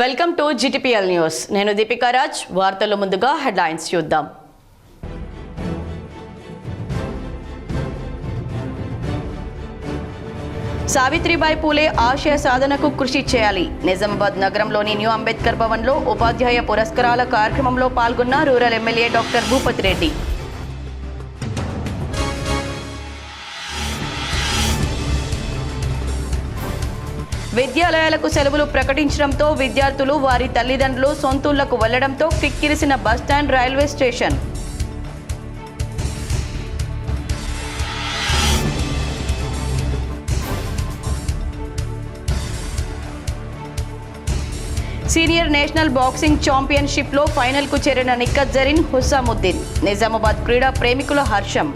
Welcome to GTPL news. నేను దీపికా రాజ్. వార్తల్లో ముందుగా హెడ్లైన్స్ చూద్దాం. సావిత్రిబాయి పూలే ఆశయ సాధనకు కృషి చేయాలి. నిజామాబాద్ నగరంలోని న్యూ అంబేద్కర్ భవన్లో ఉపాధ్యాయ పురస్కారాల కార్యక్రమంలో పాల్గొన్న rural MLA doctor Bhupathi Reddy. విద్యాలయాలకు సెలవులు ప్రకటించడంతో విద్యార్థులు వారి తల్లిదండ్రులు సొంతూళ్లకు వెళ్లడంతో కిక్కిరిసిన bus stand railway station. Senior national boxing ఛాంపియన్షిప్లో ఫైనల్కు చేరిన నిఖత్ జరీన్, హుస్సాముద్దీన్. నిజామాబాద్ క్రీడా ప్రేమికుల హర్షం.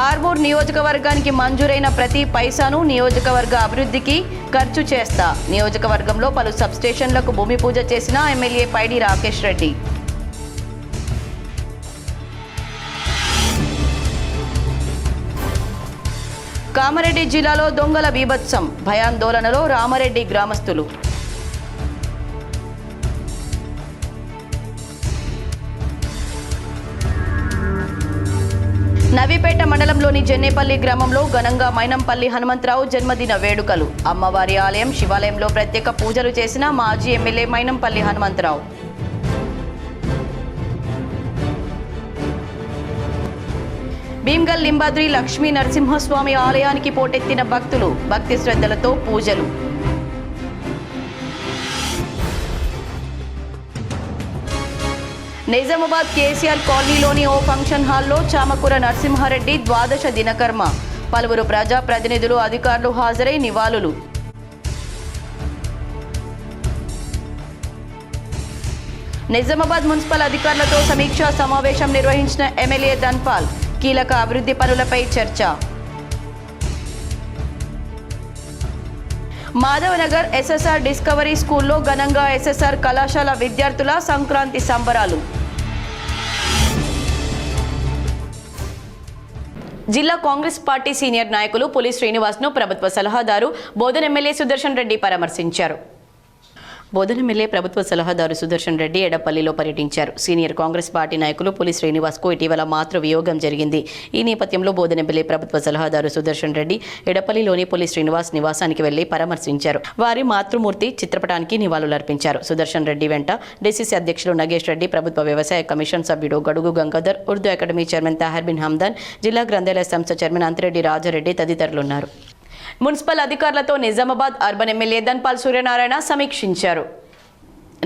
ఆర్మూర్ నియోజకవర్గానికి మంజూరైన ప్రతి పైసాను నియోజకవర్గ అభివృద్ధికి ఖర్చు చేస్తా. నియోజకవర్గంలో పలు సబ్స్టేషన్లకు భూమి పూజ చేసిన ఎమ్మెల్యే పైడి రాకేష్ రెడ్డి. కామారెడ్డి జిల్లాలో దొంగల బీభత్సం, భయాందోళనలో రామారెడ్డి గ్రామస్తులు. నవీపేట మండలంలోని జెన్నేపల్లి గ్రామంలో ఘనంగా మైనంపల్లి హనుమంతరావు జన్మదిన వేడుకలు. అమ్మవారి ఆలయం శివాలయంలో ప్రత్యేక పూజలు చేసిన మాజీ ఎమ్మెల్యే మైనంపల్లి హనుమంతరావు. భీమ్గల్ లింబాద్రి లక్ష్మీ నరసింహస్వామి ఆలయానికి పోటెత్తిన భక్తులు. భక్తి శ్రద్ధలతో పూజలు. నిజామాబాద్ కేసీఆర్ కాలనీలోని ఓ ఫంక్షన్ హాల్లో చామకూర నరసింహారెడ్డి ద్వాదశ దినకర్మ. పలువురు ప్రజా ప్రతినిధులు, అధికారులు హాజరై నివాళులు. నిజామాబాద్ మున్సిపల్ అధికారులతో సమీక్షా సమావేశం నిర్వహించిన ఎమ్మెల్యే ధన్పాల్. కీలక అభివృద్ధి పనులపై చర్చ. మాధవనగర్ ఎస్ఎస్ఆర్ డిస్కవరీ స్కూల్లో ఘనంగా ఎస్ఎస్ఆర్ కళాశాల విద్యార్థుల సంక్రాంతి సంబరాలు. జిల్లా కాంగ్రెస్ పార్టీ సీనియర్ నాయకులు పులి శ్రీనివాస్ను ప్రభుత్వ సలహాదారు బోధన్ ఎమ్మెల్యే సుదర్శన్ రెడ్డి పరామర్శించారు. బోధన్ ఎమ్మెల్యే ప్రభుత్వ సలహాదారు సుదర్శన్ రెడ్డి ఎడపల్లిలో పర్యటించారు. సీనియర్ కాంగ్రెస్ పార్టీ నాయకులు పులి శ్రీనివాస్కు ఇటీవల మాతృ వియోగం జరిగింది. ఈ నేపథ్యంలో బోధన్ ఎమ్మెల్యే ప్రభుత్వ సలహాదారు సుదర్శన్ రెడ్డి ఎడపల్లిలోని పులి శ్రీనివాస్ నివాసానికి వెళ్లి పరామర్శించారు. వారి మాతృమూర్తి చిత్రపటానికి నివాళులర్పించారు. సుదర్శన్ రెడ్డి వెంట డీసీసీ అధ్యక్షులు నగేష్ రెడ్డి, ప్రభుత్వ వ్యవసాయ కమిషన్ సభ్యుడు గడుగు గంగాధర్, ఉర్దూ అకాడమీ చైర్మన్ తాహర్ బిన్ హమ్దాన్, జిల్లా గ్రంథాలయ సంస్థ చైర్మన్ అంతిరెడ్డి రాజారెడ్డి తదితరులున్నారు. మున్సిపల్ అధికారులతో నిజామాబాద్ అర్బన్ ఎమ్మెల్యే ధన్పాల్ సూర్యనారాయణ సమీక్షించారు.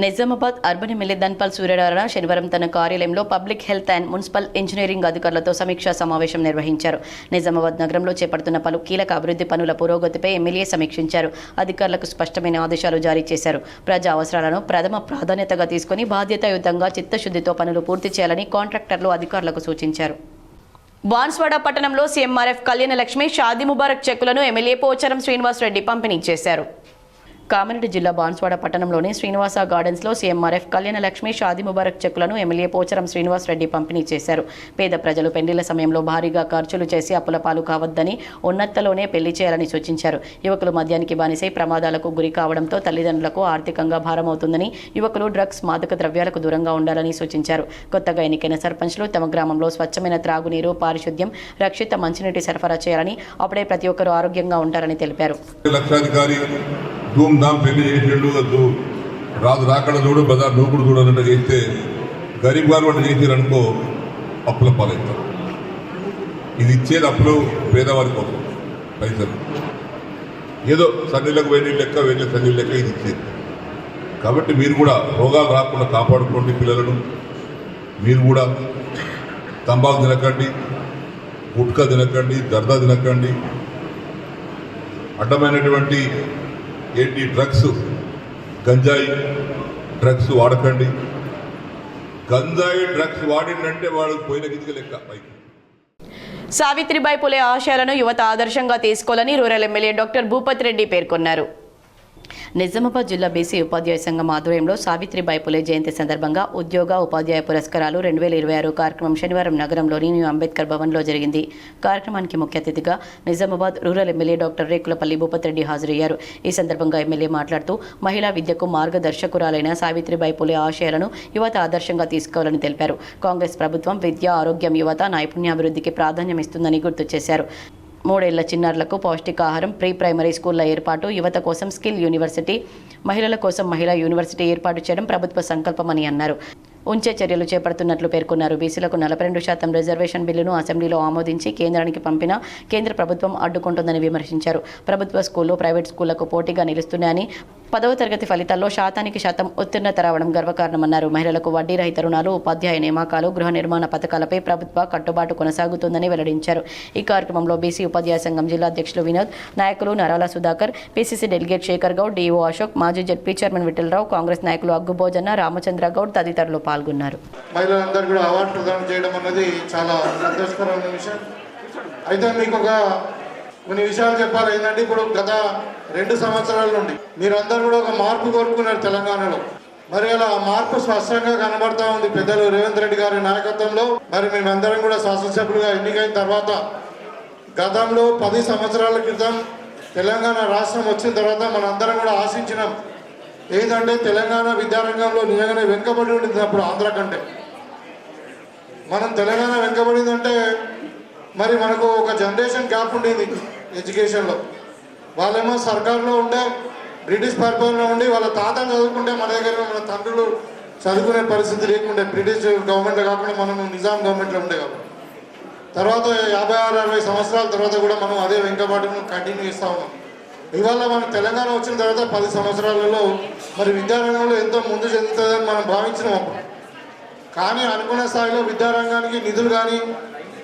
నిజామాబాద్ అర్బన్ ఎమ్మెల్యే ధన్పాల్ సూర్యనారాయణ శనివారం తన కార్యాలయంలో public health and municipal engineering అధికారులతో సమీక్షా సమావేశం నిర్వహించారు. నిజామాబాద్ నగరంలో చేపడుతున్న పలు కీలక అభివృద్ధి పనుల పురోగతిపై ఎమ్మెల్యే సమీక్షించారు. అధికారులకు స్పష్టమైన ఆదేశాలు జారీ చేశారు. ప్రజా అవసరాలను ప్రథమ ప్రాధాన్యతగా తీసుకుని బాధ్యతాయుతంగా చిత్తశుద్ధితో పనులు పూర్తి చేయాలని కాంట్రాక్టర్లు అధికారులకు సూచించారు. బాన్స్వాడ పట్టణంలో సీఎంఆర్ఎఫ్ కళ్యాణ లక్ష్మి షాదీ ముబారక్ చెక్కులను ఎమ్మెల్యే పోచారం శ్రీనివాస్ రెడ్డి పంపిణీ చేశారు. కామారెడ్డి జిల్లా బాన్స్వాడ పట్టణంలోని శ్రీనివాస గార్డెన్స్లో సీఎంఆర్ఎఫ్ కళ్యాణ లక్ష్మి షాదీ ముబారక్ చెక్కులను ఎమ్మెల్యే పోచారం శ్రీనివాస్ రెడ్డి పంపిణీ చేశారు. పేద ప్రజలు పెళ్లిళ్ల సమయంలో భారీగా ఖర్చులు చేసి అప్పుల పాలు కావద్దని, ఉన్నతలోనే పెళ్లి చేయాలని సూచించారు. యువకులు మద్యానికి బానిసై ప్రమాదాలకు గురి కావడంతో తల్లిదండ్రులకు ఆర్థికంగా భారమవుతుందని, యువకులు డ్రగ్స్, మాదక ద్రవ్యాలకు దూరంగా ఉండాలని సూచించారు. కొత్తగా ఎన్నికైన సర్పంచ్లు తమ గ్రామంలో స్వచ్ఛమైన త్రాగునీరు, పారిశుద్ధ్యం, రక్షిత మంచినీటి సరఫరా చేయాలని, అప్పుడే ప్రతి ఒక్కరూ ఆరోగ్యంగా ఉంటారని తెలిపారు. ధూమ్ధామ్ పెళ్లి చేసేళ్ళు రాకడ చూడు, బజార్ నూకుడు చూడాలంటే చేస్తే గరీబ్ గారు వంట చేసారనుకో అప్పుల పాలవుతారు. ఇది ఇచ్చేది అప్పులు పేదవారి కోసం పైసలు. ఏదో సన్నీళ్ళకు వేడి లెక్క, వేళ్ళకి సన్నీళ్ళ లెక్క ఇది ఇచ్చేది. కాబట్టి మీరు కూడా రోగాలు రాకుండా కాపాడుకోండి పిల్లలను. మీరు కూడా తంబాకు తినకండి, గుట్కా తినకండి, జర్దా తినకండి, అడ్డమైనటువంటి ఏంటి డ్రగ్స్, గంజాయి డ్రగ్స్ వాడకండి. గంజాయి డ్రగ్స్ వాడిందంటే వాడు పోయిన గిదికి లెక్క పైకి. సావిత్రిబాయి పూలే ఆశయాలను యువత ఆదర్శంగా తీసుకోవాలని rural MLA doctor Bhupathi Reddy పేర్కొన్నారు. నిజామాబాద్ జిల్లా బీసీ ఉపాధ్యాయ సంఘం ఆధ్వర్యంలో సావిత్రిబాయి పులే జయంతి సందర్భంగా ఉద్యోగ ఉపాధ్యాయ పురస్కారాలు 2026 కార్యక్రమం శనివారం నగరంలోని న్యూ అంబేద్కర్ భవన్లో జరిగింది. కార్యక్రమానికి ముఖ్య అతిథిగా Nizamabad rural MLA doctor Rekulapalli Bhupath Reddy హాజరయ్యారు. ఈ సందర్భంగా ఎమ్మెల్యే మాట్లాడుతూ మహిళా విద్యకు మార్గదర్శకురాలైన సావిత్రిబాయి పులే ఆశయాలను యువత ఆదర్శంగా తీసుకోవాలని తెలిపారు. కాంగ్రెస్ ప్రభుత్వం విద్య, ఆరోగ్యం, యువత నైపుణ్యాభివృద్ధికి ప్రాధాన్యం ఇస్తుందని గుర్తు చేశారు. 3 ఏళ్ల చిన్నారులకు పౌష్టికాహారం, ప్రీ ప్రైమరీ స్కూళ్ల ఏర్పాటు, యువత కోసం స్కిల్ యూనివర్సిటీ, మహిళల కోసం మహిళా యూనివర్సిటీ ఏర్పాటు చేయడం ప్రభుత్వ సంకల్పమని అన్నారు. ఉంచే చర్యలు చేపడుతున్నట్లు పేర్కొన్నారు. బీసీలకు 42% రిజర్వేషన్ బిల్లును అసెంబ్లీలో ఆమోదించి కేంద్రానికి పంపిన కేంద్ర ప్రభుత్వం అడ్డుకుంటుందని విమర్శించారు. ప్రభుత్వ స్కూళ్లు ప్రైవేట్ స్కూళ్లకు పోటీగా నిలుస్తున్నాయని, 10వ తరగతి ఫలితాల్లో 100% ఉత్తీర్ణత రావడం గర్వకారణమన్నారు. మహిళలకు వడ్డీ రహిత రుణాలు, ఉపాధ్యాయ నియామకాలు, గృహ నిర్మాణ పథకాలపై ప్రభుత్వ కట్టుబాటు కొనసాగుతుందని వెల్లడించారు. ఈ కార్యక్రమంలో బీసీ ఉపాధ్యాయ సంఘం జిల్లా అధ్యక్షులు వినోద్, నాయకులు Narala Sudhakar, PCC delegate Shekar Goud, DO Ashok, మాజీ జడ్పీ చైర్మన్ విఠలరావు, కాంగ్రెస్ నాయకులు అగ్గు భోజన్న, రామచంద్ర గౌడ్ తదితరులు పాల్గొన్నారు. మహిళలందరూ కూడా అవార్డు ప్రదానం చేయడం అన్నది చాలా సంతోషకరమైన విషయం. అయితే మీకు కొన్ని విషయాలు చెప్పాలి. ఏంటంటే ఇప్పుడు గత 2 సంవత్సరాల నుండి మీరందరూ కూడా ఒక మార్పు కోరుకున్నారు తెలంగాణలో. మరి అలా మార్పు స్పష్టంగా కనబడతా ఉంది పెద్దలు రేవంత్ రెడ్డి గారి నాయకత్వంలో. మరి మేమందరం కూడా శాసనసభ్యులుగా ఎన్నికైన తర్వాత గతంలో 10 సంవత్సరాల క్రితం తెలంగాణ రాష్ట్రం వచ్చిన తర్వాత మనందరం కూడా ఆశించినాం ఏంటంటే తెలంగాణ విద్యారంగంలో నిజంగానే వెనుకబడి ఉండింది. అప్పుడు ఆంధ్ర కంటే మనం తెలంగాణ వెనుకబడిందంటే మరి మనకు ఒక జనరేషన్ గ్యాప్ ఉండేది ఎడ్యుకేషన్లో. వాళ్ళేమో సర్కారులో ఉండే బ్రిటిష్ పరిపాలన ఉండి వాళ్ళ తాతలు చదువుకుంటే మన దగ్గర మన తండ్రులు చదువుకునే పరిస్థితి లేకుండే. బ్రిటిష్ గవర్నమెంట్ కాకుండా మనం నిజాం గవర్నమెంట్లో ఉండే కాబట్టి తర్వాత 56-60 సంవత్సరాల తర్వాత కూడా మనం అదే వెనుకబాటును కంటిన్యూ చేస్తూ ఉన్నాం. ఇవాళ మనం తెలంగాణ వచ్చిన తర్వాత 10 సంవత్సరాలలో మరి విద్యారంగంలో ఎంతో ముందు చెందుతుందని మనం భావించినాం అప్పుడు. కానీ అనుకున్న స్థాయిలో విద్యారంగానికి నిధులు కానీ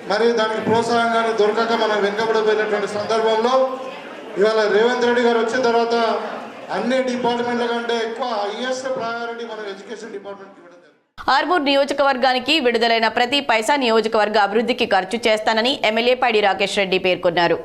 మరి దానికి ప్రోత్సాహం కానీ దొరకక మనం వెనుకబడిపోయినటువంటి సందర్భంలో ఇవాళ రేవంత్ రెడ్డి గారు వచ్చిన తర్వాత అన్ని డిపార్ట్మెంట్ల కంటే ఎక్కువ హైయెస్ట్ ప్రయారిటీ మనం ఎడ్యుకేషన్ డిపార్ట్మెంట్కి ఇవ్వడం జరిగింది. ఆర్మూర్ నియోజకవర్గానికి విడుదలైన ప్రతి పైసా నియోజకవర్గ అభివృద్ధికి ఖర్చు చేస్తానని ఎమ్మెల్యే పైడి రాకేష్ రెడ్డి పేర్కొన్నారు.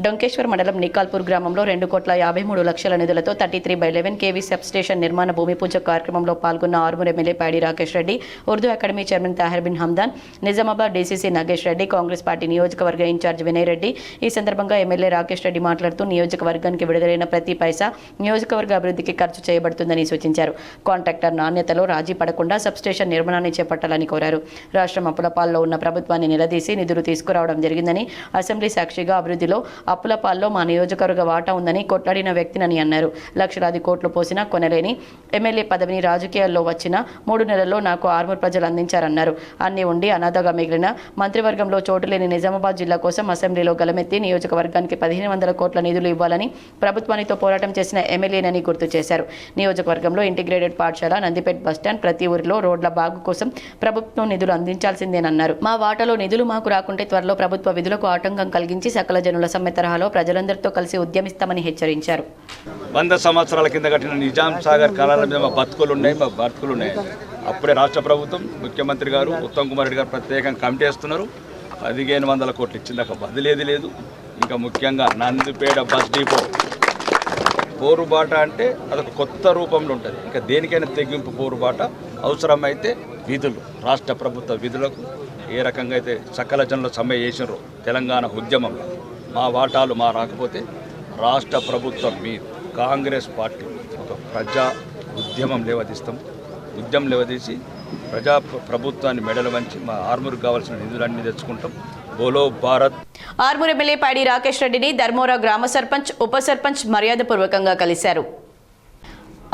డొంకేశ్వర్ మండలం నికాల్పూర్ గ్రామంలో 2,53,00,000 నిధులతో 33/11 కేవీ సబ్ స్టేషన్ నిర్మాణ భూమి పూజ కార్యక్రమంలో పాల్గొన్న Armoor MLA Paidi Rakesh Reddy, Urdu academy chairman Tahir Bin Hamdan, Nizamabad DCC Nagesh Reddy, Congress party నియోజకవర్గ ఇన్ఛార్జ్ వినయ్ రెడ్డి. ఈ సందర్భంగా ఎమ్మెల్యే రాకేష్ రెడ్డి మాట్లాడుతూ నియోజకవర్గానికి విడుదలైన ప్రతి పైసా నియోజకవర్గ అభివృద్ధికి ఖర్చు చేయబడుతుందని సూచించారు. కాంట్రాక్టర్ నాణ్యతలో రాజీ పడకుండా సబ్ స్టేషన్ నిర్మాణాన్ని చేపట్టాలని కోరారు. రాష్ట్రం అప్పులపాల్లో ఉన్న ప్రభుత్వాన్ని నిలదీసి నిధులు తీసుకురావడం జరిగిందని, అసెంబ్లీ సాక్షిగా అభివృద్ధిలో అప్పులపాల్లో మా నియోజకవర్గ వాటా ఉందని కొట్లాడిన వ్యక్తినని అన్నారు. లక్షలాది కోట్లు పోసినా కొనలేని ఎమ్మెల్యే పదవిని రాజకీయాల్లో వచ్చిన 3 నెలల్లో నాకు ఆర్మూర్ ప్రజలు అందించారన్నారు. అన్ని ఉండి అనాథగా మిగిలిన మంత్రివర్గంలో చోటు లేని నిజామాబాద్ జిల్లా కోసం అసెంబ్లీలో గలమెత్తి నియోజకవర్గానికి 1,500 కోట్ల నిధులు ఇవ్వాలని ప్రభుత్వానితో పోరాటం చేసిన ఎమ్మెల్యేనని గుర్తు చేశారు. నియోజకవర్గంలో ఇంటిగ్రేటెడ్ పాఠశాల, నందిపేట్ బస్టాండ్, ప్రతి ఊరిలో రోడ్ల బాగు కోసం ప్రభుత్వం నిధులు అందించాల్సిందేనన్నారు. మా వాటాలో నిధులు మాకు రాకుంటే త్వరలో ప్రభుత్వ విధులకు ఆటంకం కలిగించి సకల జనుల సమ్మె తరహాలో ప్రజలందరితో కలిసి ఉద్యమిస్తామని హెచ్చరించారు. 100 సంవత్సరాల కింద కట్టిన నిజాం సాగర్ కళాల మీద మా బతుకులు ఉన్నాయి. అప్పుడే రాష్ట్ర ప్రభుత్వం ముఖ్యమంత్రి గారు ఉత్తమ్ కుమార్ రెడ్డి గారు ప్రత్యేకంగా కమిటీ వేస్తున్నారు. 1,500 కోట్లు ఇచ్చిందాక బదిలేది లేదు. ఇంకా ముఖ్యంగా నందిపేట బస్ డిపో పోరుబాట అంటే అదొక కొత్త రూపంలో ఉంటుంది. ఇంకా దేనికైనా తెగింపు పోరుబాట. అవసరమైతే విధులు, రాష్ట్ర ప్రభుత్వ విధులకు ఏ రకంగా అయితే సకల జనుల సమ్మె చేసినారో తెలంగాణ ఉద్యమంలో మా వాటాలు మా రాకపోతే రాష్ట్ర ప్రభుత్వం మీ కాంగ్రెస్ పార్టీ ఒక ప్రజా ఉద్యమం లేవదీస్తాం. ఉద్యమం లేవదీసి ప్రజా ప్రభుత్వాన్ని మెడలు వంచి మా ఆర్మూర్కి కావాల్సిన నిధులన్నీ తెచ్చుకుంటాం. బోలో భారత్. ఆర్మూర్ ఎమ్మెల్యే పైడి రాకేష్ రెడ్డిని ధర్మోరా గ్రామ సర్పంచ్, ఉప సర్పంచ్ మర్యాదపూర్వకంగా కలిశారు.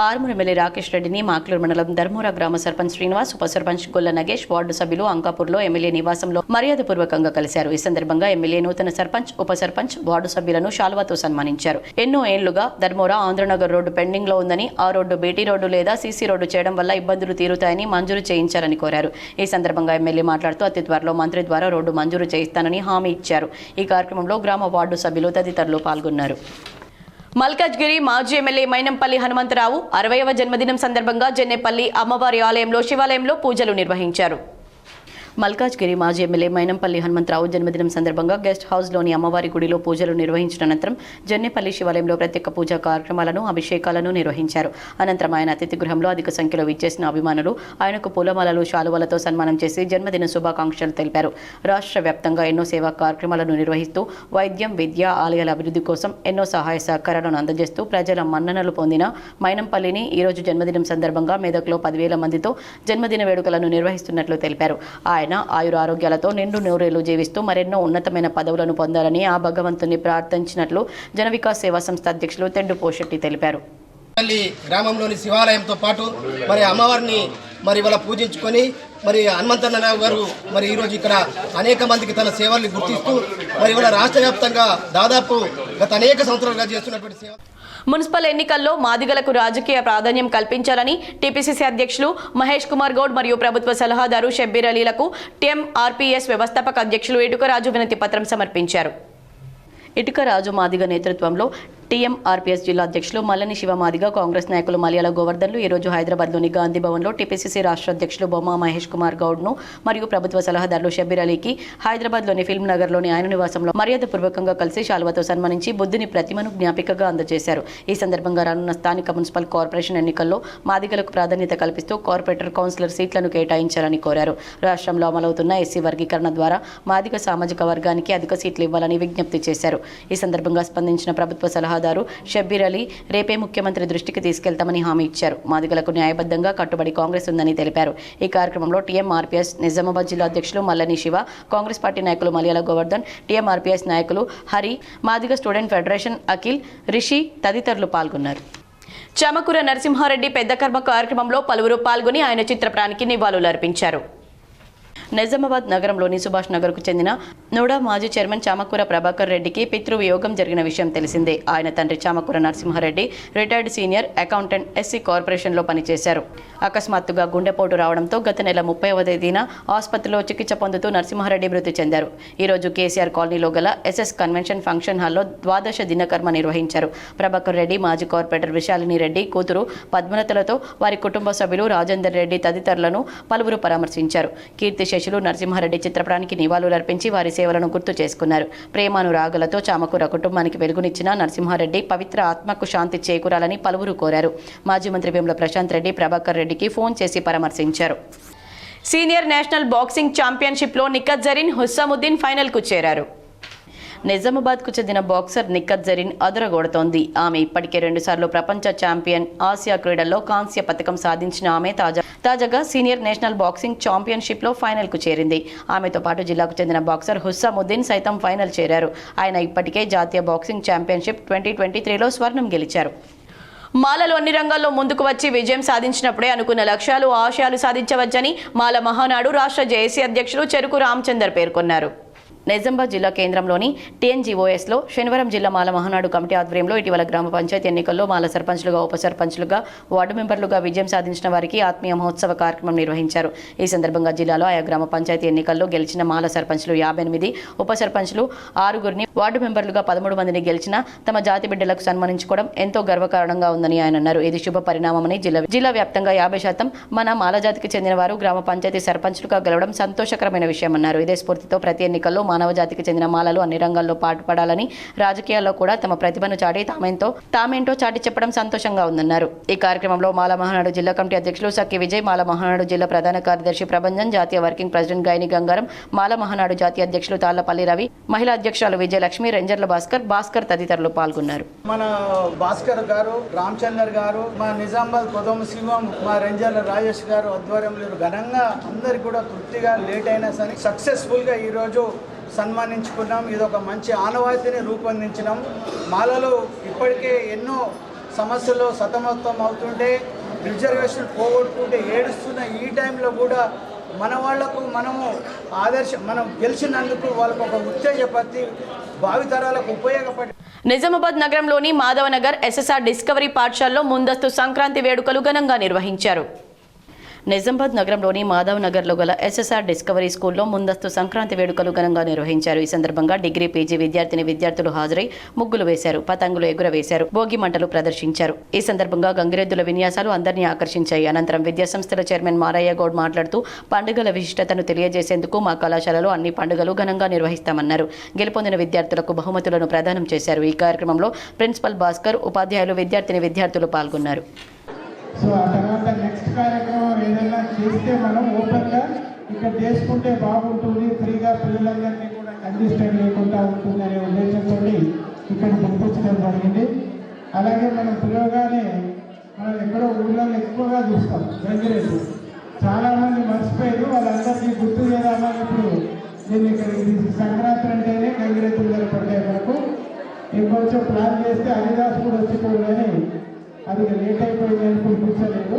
ఆర్మూర్ ఎమ్మెల్యే రాకేష్ రెడ్డిని మాక్లూరు మండలం ధర్మోరా గ్రామ సర్పంచ్ శ్రీనివాస్, ఉప సర్పంచ్ గొల్ల నగేష్, వార్డు సభ్యులు అంకాపూర్లో ఎమ్మెల్యే నివాసంలో మర్యాదపూర్వకంగా కలిశారు. ఈ సందర్భంగా ఎమ్మెల్యే నూతన సర్పంచ్, ఉప సర్పంచ్, వార్డు సభ్యులను శాలువాతో సన్మానించారు. ఎన్నో ఏళ్లుగా ధర్మోరా ఆంధ్రనగర్ రోడ్డు పెండింగ్ లో ఉందని, ఆ రోడ్డు బీటీ రోడ్డు లేదా సీసీ రోడ్డు చేయడం వల్ల ఇబ్బందులు తీరుతాయని మంజూరు చేయించాలని కోరారు. ఈ సందర్భంగా ఎమ్మెల్యే మాట్లాడుతూ అతి త్వరలో మంత్రి ద్వారా రోడ్డు మంజూరు చేయిస్తానని హామీ ఇచ్చారు. ఈ కార్యక్రమంలో గ్రామ వార్డు సభ్యులు తదితరులు పాల్గొన్నారు. మల్కాజ్గిరి మాజీ ఎమ్మెల్యే మైనంపల్లి హనుమంతరావు 60వ జన్మదినం సందర్భంగా జెన్నెపల్లి అమ్మవారి ఆలయంలో శివాలయంలో పూజలు నిర్వహించారు. మల్కాజ్గిరి మాజీ ఎమ్మెల్యే మైనంపల్లి హనుమంతరావు జన్మదినం సందర్భంగా గెస్ట్ హౌస్లోని అమ్మవారి గుడిలో పూజలు నిర్వహించిన అనంతరం జన్నెపల్లి శివాలయంలో ప్రత్యేక పూజా కార్యక్రమాలను అభిషేకాలను నిర్వహించారు. అనంతరం ఆయన అతిథి గృహంలో అధిక సంఖ్యలో విచ్చేసిన అభిమానులు ఆయనకు పూలమాలలు శాలువలతో సన్మానం చేసి జన్మదిన శుభాకాంక్షలు తెలిపారు. రాష్ట్ర వ్యాప్తంగా ఎన్నో సేవా కార్యక్రమాలను నిర్వహిస్తూ వైద్యం, విద్య, ఆలయాల అభివృద్ధి కోసం ఎన్నో సహాయ సహకారాలను అందజేస్తూ ప్రజల మన్ననలు పొందిన మైనంపల్లిని ఈరోజు జన్మదినం సందర్భంగా మెదక్లో 10,000 మందితో జన్మదిన వేడుకలను నిర్వహిస్తున్నట్లు తెలిపారు. ఆయన ఆయురారోగ్యాలతో నిండు నూరేళ్లు జీవిస్తూ మరెన్నో ఉన్నతమైన పదవులను పొందాలని ఆ భగవంతుని ప్రార్థించినట్లు జన వికాస్ సేవా సంస్థ అధ్యక్షులు తెండు పోషెట్టి తెలిపారు. గ్రామంలోని శివాలయంతో పాటు మరి అమ్మవారిని మరి ఇవాళ పూజించుకొని మరి హనుమంతరావు గారు మరి ఈరోజు ఇక్కడ అనేక మందికి తన సేవల్ని గుర్తిస్తూ మరి ఇవాళ రాష్ట్ర వ్యాప్తంగా దాదాపు గత అనేక సంవత్సరాలుగా చేస్తున్నటువంటి సేవ. మున్సిపల్ ఎన్నికల్లో మాదిగలకు రాజకీయ ప్రాధాన్యం కల్పించాలని టీపీసీసీ అధ్యక్షులు మహేష్ కుమార్ గౌడ్ మరియు ప్రభుత్వ సలహాదారు షబ్బీర్ అలీలకు టీఎంఆర్పీఎస్ వ్యవస్థాపక అధ్యక్షులు ఇటుకరాజు వినతి పత్రం సమర్పించారు. ఇటుకరాజు మాదిగ నేతృత్వంలో టీఎంఆర్పీఎస్ జిల్లా అధ్యక్షులు మల్లని శివ మాదిగ, కాంగ్రెస్ నాయకులు మలయాళ గోవర్ధన్లు ఈరోజు హైదరాబాద్లోని గాంధీ భవన్లో టీపీసీసీ రాష్ట్ర అధ్యక్షులు బొమ్మ మహేష్ కుమార్ గౌడ్ను మరియు ప్రభుత్వ సలహాదారులు షబ్బీర్ అలీకి హైదరాబాద్లోని ఫిల్మ్ నగర్లోని ఆయన నివాసంలో మర్యాదపూర్వకంగా కలిసి శాలువతో సన్మానించి బుద్ధుని ప్రతిమను జ్ఞాపికగా అందజేశారు. ఈ సందర్భంగా రానున్న స్థానిక మున్సిపల్ కార్పొరేషన్ ఎన్నికల్లో మాదిగలకు ప్రాధాన్యత కల్పిస్తూ కార్పొరేటర్, కౌన్సిలర్ సీట్లను కేటాయించాలని కోరారు. రాష్ట్రంలో అమలవుతున్న ఎస్సీ వర్గీకరణ ద్వారా మాదిగ సామాజిక వర్గానికి అధిక సీట్లు ఇవ్వాలని విజ్ఞప్తి చేశారు. ఈ సందర్భంగా స్పందించిన ప్రభుత్వ సలహాదారు షబ్బీర్ అలీ రేపే ముఖ్యమంత్రి దృష్టికి తీసుకెళ్తామని హామీ ఇచ్చారు. మాదిగలకు న్యాయబద్ధంగా కట్టుబడి కాంగ్రెస్ ఉందని తెలిపారు. ఈ కార్యక్రమంలో టీఎంఆర్పీఎస్ నిజామాబాద్ జిల్లా అధ్యక్షులు మల్లని శివ, కాంగ్రెస్ పార్టీ నాయకులు మలయాళ గోవర్ధన్, టీఎంఆర్పీఎస్ నాయకులు హరి, మాదిగ స్టూడెంట్ ఫెడరేషన్ అఖిల్, రిషి తదితరులు పాల్గొన్నారు. చామకూర నరసింహారెడ్డి పెద్ద కర్మ కార్యక్రమంలో పలువురు పాల్గొని ఆయన చిత్రపటానికి నివాళులర్పించారు. నిజామాబాద్ నగరంలోని సుభాష్ నగర్కు చెందిన నోడా మాజీ చైర్మన్ చామకూర ప్రభాకర్ రెడ్డికి పితృవియోగం జరిగిన విషయం తెలిసిందే. ఆయన తండ్రి Chamakura Narasimha Reddy retired senior accountant, SC కార్పొరేషన్లో పనిచేశారు. అకస్మాత్తుగా గుండెపోటు రావడంతో గత నెల 30వ తేదీన ఆసుపత్రిలో చికిత్స పొందుతూ నరసింహారెడ్డి మృతి చెందారు. ఈరోజు కేసీఆర్ కాలనీలో గల ఎస్ఎస్ కన్వెన్షన్ ఫంక్షన్ హాల్లో ద్వాదశ దినకర్మ నిర్వహించారు. ప్రభాకర్ రెడ్డి, మాజీ కార్పొరేటర్ విశాలిని రెడ్డి కూతురు పద్మలతలతో వారి కుటుంబ సభ్యులు రాజేందర్ రెడ్డి తదితరులను పలువురు పరామర్శించారు. కీర్తి శేషులు నరసింహారెడ్డి చిత్రపటానికి నివాళులర్పించి వారి సేవలను గుర్తు చేసుకున్నారు. ప్రేమానురాగలతో చామకూర కుటుంబానికి వెలుగునిచ్చిన నరసింహారెడ్డి పవిత్ర ఆత్మకు శాంతి చేకూరాలని పలువురు కోరారు. మాజీ మంత్రి వేముల ప్రశాంత్ రెడ్డి ప్రభాకర్ రెడ్డికి ఫోన్ చేసి పరామర్శించారు. సీనియర్ నేషనల్ బాక్సింగ్ ఛాంపియన్షిప్లో నిఖత్ జరీన్, హుస్సాముద్దీన్ ఫైనల్కు చేరారు. నిజామాబాద్కు చెందిన బాక్సర్ నిఖత్ జరీన్ అదరగొడుతోంది. ఆమె ఇప్పటికే 2 సార్లు ప్రపంచ ఛాంపియన్, ఆసియా క్రీడల్లో కాంస్య పథకం సాధించిన ఆమె తాజాగా సీనియర్ నేషనల్ బాక్సింగ్ ఛాంపియన్షిప్లో ఫైనల్కు చేరింది. ఆమెతో పాటు జిల్లాకు చెందిన బాక్సర్ హుస్సాముద్దీన్ సైతం ఫైనల్ చేరారు. ఆయన ఇప్పటికే జాతీయ బాక్సింగ్ ఛాంపియన్షిప్ 2023లో స్వర్ణం గెలిచారు. మాలలు అన్ని రంగాల్లో ముందుకు వచ్చి విజయం సాధించినప్పుడే అనుకున్న లక్ష్యాలు, ఆశయాలు సాధించవచ్చని మాల మహానాడు రాష్ట్ర జేఏసీ అధ్యక్షులు చెరుకు రామచందర్ పేర్కొన్నారు. నిజామాబాద్ జిల్లా కేంద్రంలోని టీఎన్జీఓఎస్లో శనివారం జిల్లా మాల మహానాడు కమిటీ ఆధ్వర్యంలో ఇటీవల గ్రామ పంచాయతీ ఎన్నికల్లో మాల సర్పంచ్లుగా, ఉప సర్పంచ్లుగా, వార్డు మెంబర్లుగా విజయం సాధించిన వారికి ఆత్మీయ మహోత్సవ కార్యక్రమం నిర్వహించారు. ఈ సందర్భంగా జిల్లాలో ఆయా గ్రామ పంచాయతీ ఎన్నికల్లో గెలిచిన మాల సర్పంచ్లు 58, ఉప సర్పంచ్లు 6గురిని, వార్డు మెంబర్లుగా 13 మందిని గెలిచిన తమ జాతి బిడ్డలకు సన్మానించుకోవడం ఎంతో గర్వకారణంగా ఉందని ఆయన అన్నారు. ఇది శుభ పరిణామమని జిల్లా వ్యాప్తంగా 50% మన మాల జాతికి చెందిన వారు గ్రామ పంచాయతీ సర్పంచ్లుగా గెలవడం సంతోషకరమైన విషయమన్నారు. ఇదే స్ఫూర్తితో ప్రతి ఎన్నికల్లో మానవ జాతికి చెందిన మాలలు అన్ని రంగాల్లో పాటుపడాలని, రాజకీయాల్లో కూడా తమ ప్రతిభను చాటి తామేంటో చాటి చెప్పడం సంతోషంగా ఉందన్నారు. ఈ కార్యక్రమంలో మాల మహానాడు జిల్లా కమిటీ అధ్యక్షులు సక్కి విజయ్, మాల మహానాడు జిల్లా ప్రధాన కార్యదర్శి ప్రభంజన్, జాతీయ వర్కింగ్ ప్రెసిడెంట్ గైని గంగారం, మాల మహానాడు జాతీయ అధ్యక్షులు తాళ్లపల్లి రవి, మహిళా అధ్యక్షురాలు విజయలక్ష్మి, రేంజర్ల భాస్కర్ తదితరులు పాల్గొన్నారు. మన భాస్కర్ గారు, రామచందర్ గారు, మా నిజామాబాద్ కొదమ శివం, మా రేంజర్ల రాజేష్ గారు ఆధ్వర్యంలో ఘనంగా అందరికి కూడా తృప్తిగా లేట్ అయినా సరే సక్సెస్ఫుల్గా ఈరోజు సన్మానించుకున్నాం. ఇది ఒక మంచి ఆనవాయితీని రూపొందించినాం. మాలలో ఇప్పటికే ఎన్నో సమస్యలు సతమతం అవుతుంటే, రిజర్వేషన్ పోగొట్టుకుంటే ఏడుస్తున్న ఈ టైంలో కూడా మన వాళ్లకు మనం గెలిచినందుకు వాళ్ళకు ఒక ఉత్తేజపతి భావితరాలకు ఉపయోగపడి. నిజామాబాద్ నగరంలోని మాధవనగర్ ఎస్ఎస్ఆర్ డిస్కవరీ పాఠశాలలో ముందస్తు సంక్రాంతి వేడుకలు ఘనంగా నిర్వహించారు. నిజామాబాద్ నగరంలోని మాధవ్ నగర్లో గల ఎస్ఎస్ఆర్ డిస్కవరీ స్కూల్లో ముందస్తు సంక్రాంతి వేడుకలు ఘనంగా నిర్వహించారు. ఈ సందర్భంగా డిగ్రీ పీజీ విద్యార్థులు హాజరై ముగ్గులు వేశారు, పతంగులు ఎగురవేశారు, భోగి మంటలు ప్రదర్శించారు. ఈ సందర్భంగా గంగిరెద్దుల విన్యాసాలు అందరినీ ఆకర్షించాయి. అనంతరం విద్యాసంస్థల చైర్మన్ మారయ్య గౌడ్ మాట్లాడుతూ పండుగల విశిష్టతను తెలియజేసేందుకు మా కళాశాలలో అన్ని పండుగలు ఘనంగా నిర్వహిస్తామన్నారు. గెలుపొందిన విద్యార్థులకు బహుమతులను ప్రదానం చేశారు. ఈ కార్యక్రమంలో ప్రిన్సిపల్ భాస్కర్, ఉపాధ్యాయులు, విద్యార్థులు పాల్గొన్నారు. సో ఆ తర్వాత నెక్స్ట్ కార్యక్రమం ఏదైనా చేస్తే మనం ఓపెన్గా ఇక్కడ చేసుకుంటే బాగుంటుంది, ఫ్రీగా పిల్లలందరినీ కూడా కంజెస్టెడ్ లేకుండా ఉంటుంది అనే ఉద్దేశంతో ఇక్కడ పంపించడం జరిగింది. అలాగే మనం పిలవగానే మనం ఎక్కడో ఊళ్ళో ఎక్కువగా చూస్తాం గంగిరెద్దు. చాలామంది మర్చిపోయారు, వాళ్ళందరికీ గుర్తు చేద్దామని ఇప్పుడు దీన్ని ఇక్కడ సంక్రాంతి అంటేనే గంగిరెద్దులు జరపడతాయి. మనకు ఇంకొంచెం ప్లాన్ చేస్తే హరిదాస్ కూడా వచ్చిపోయి కానీ అది లేట్ అయిపోయిందని కూర్చోలేదు.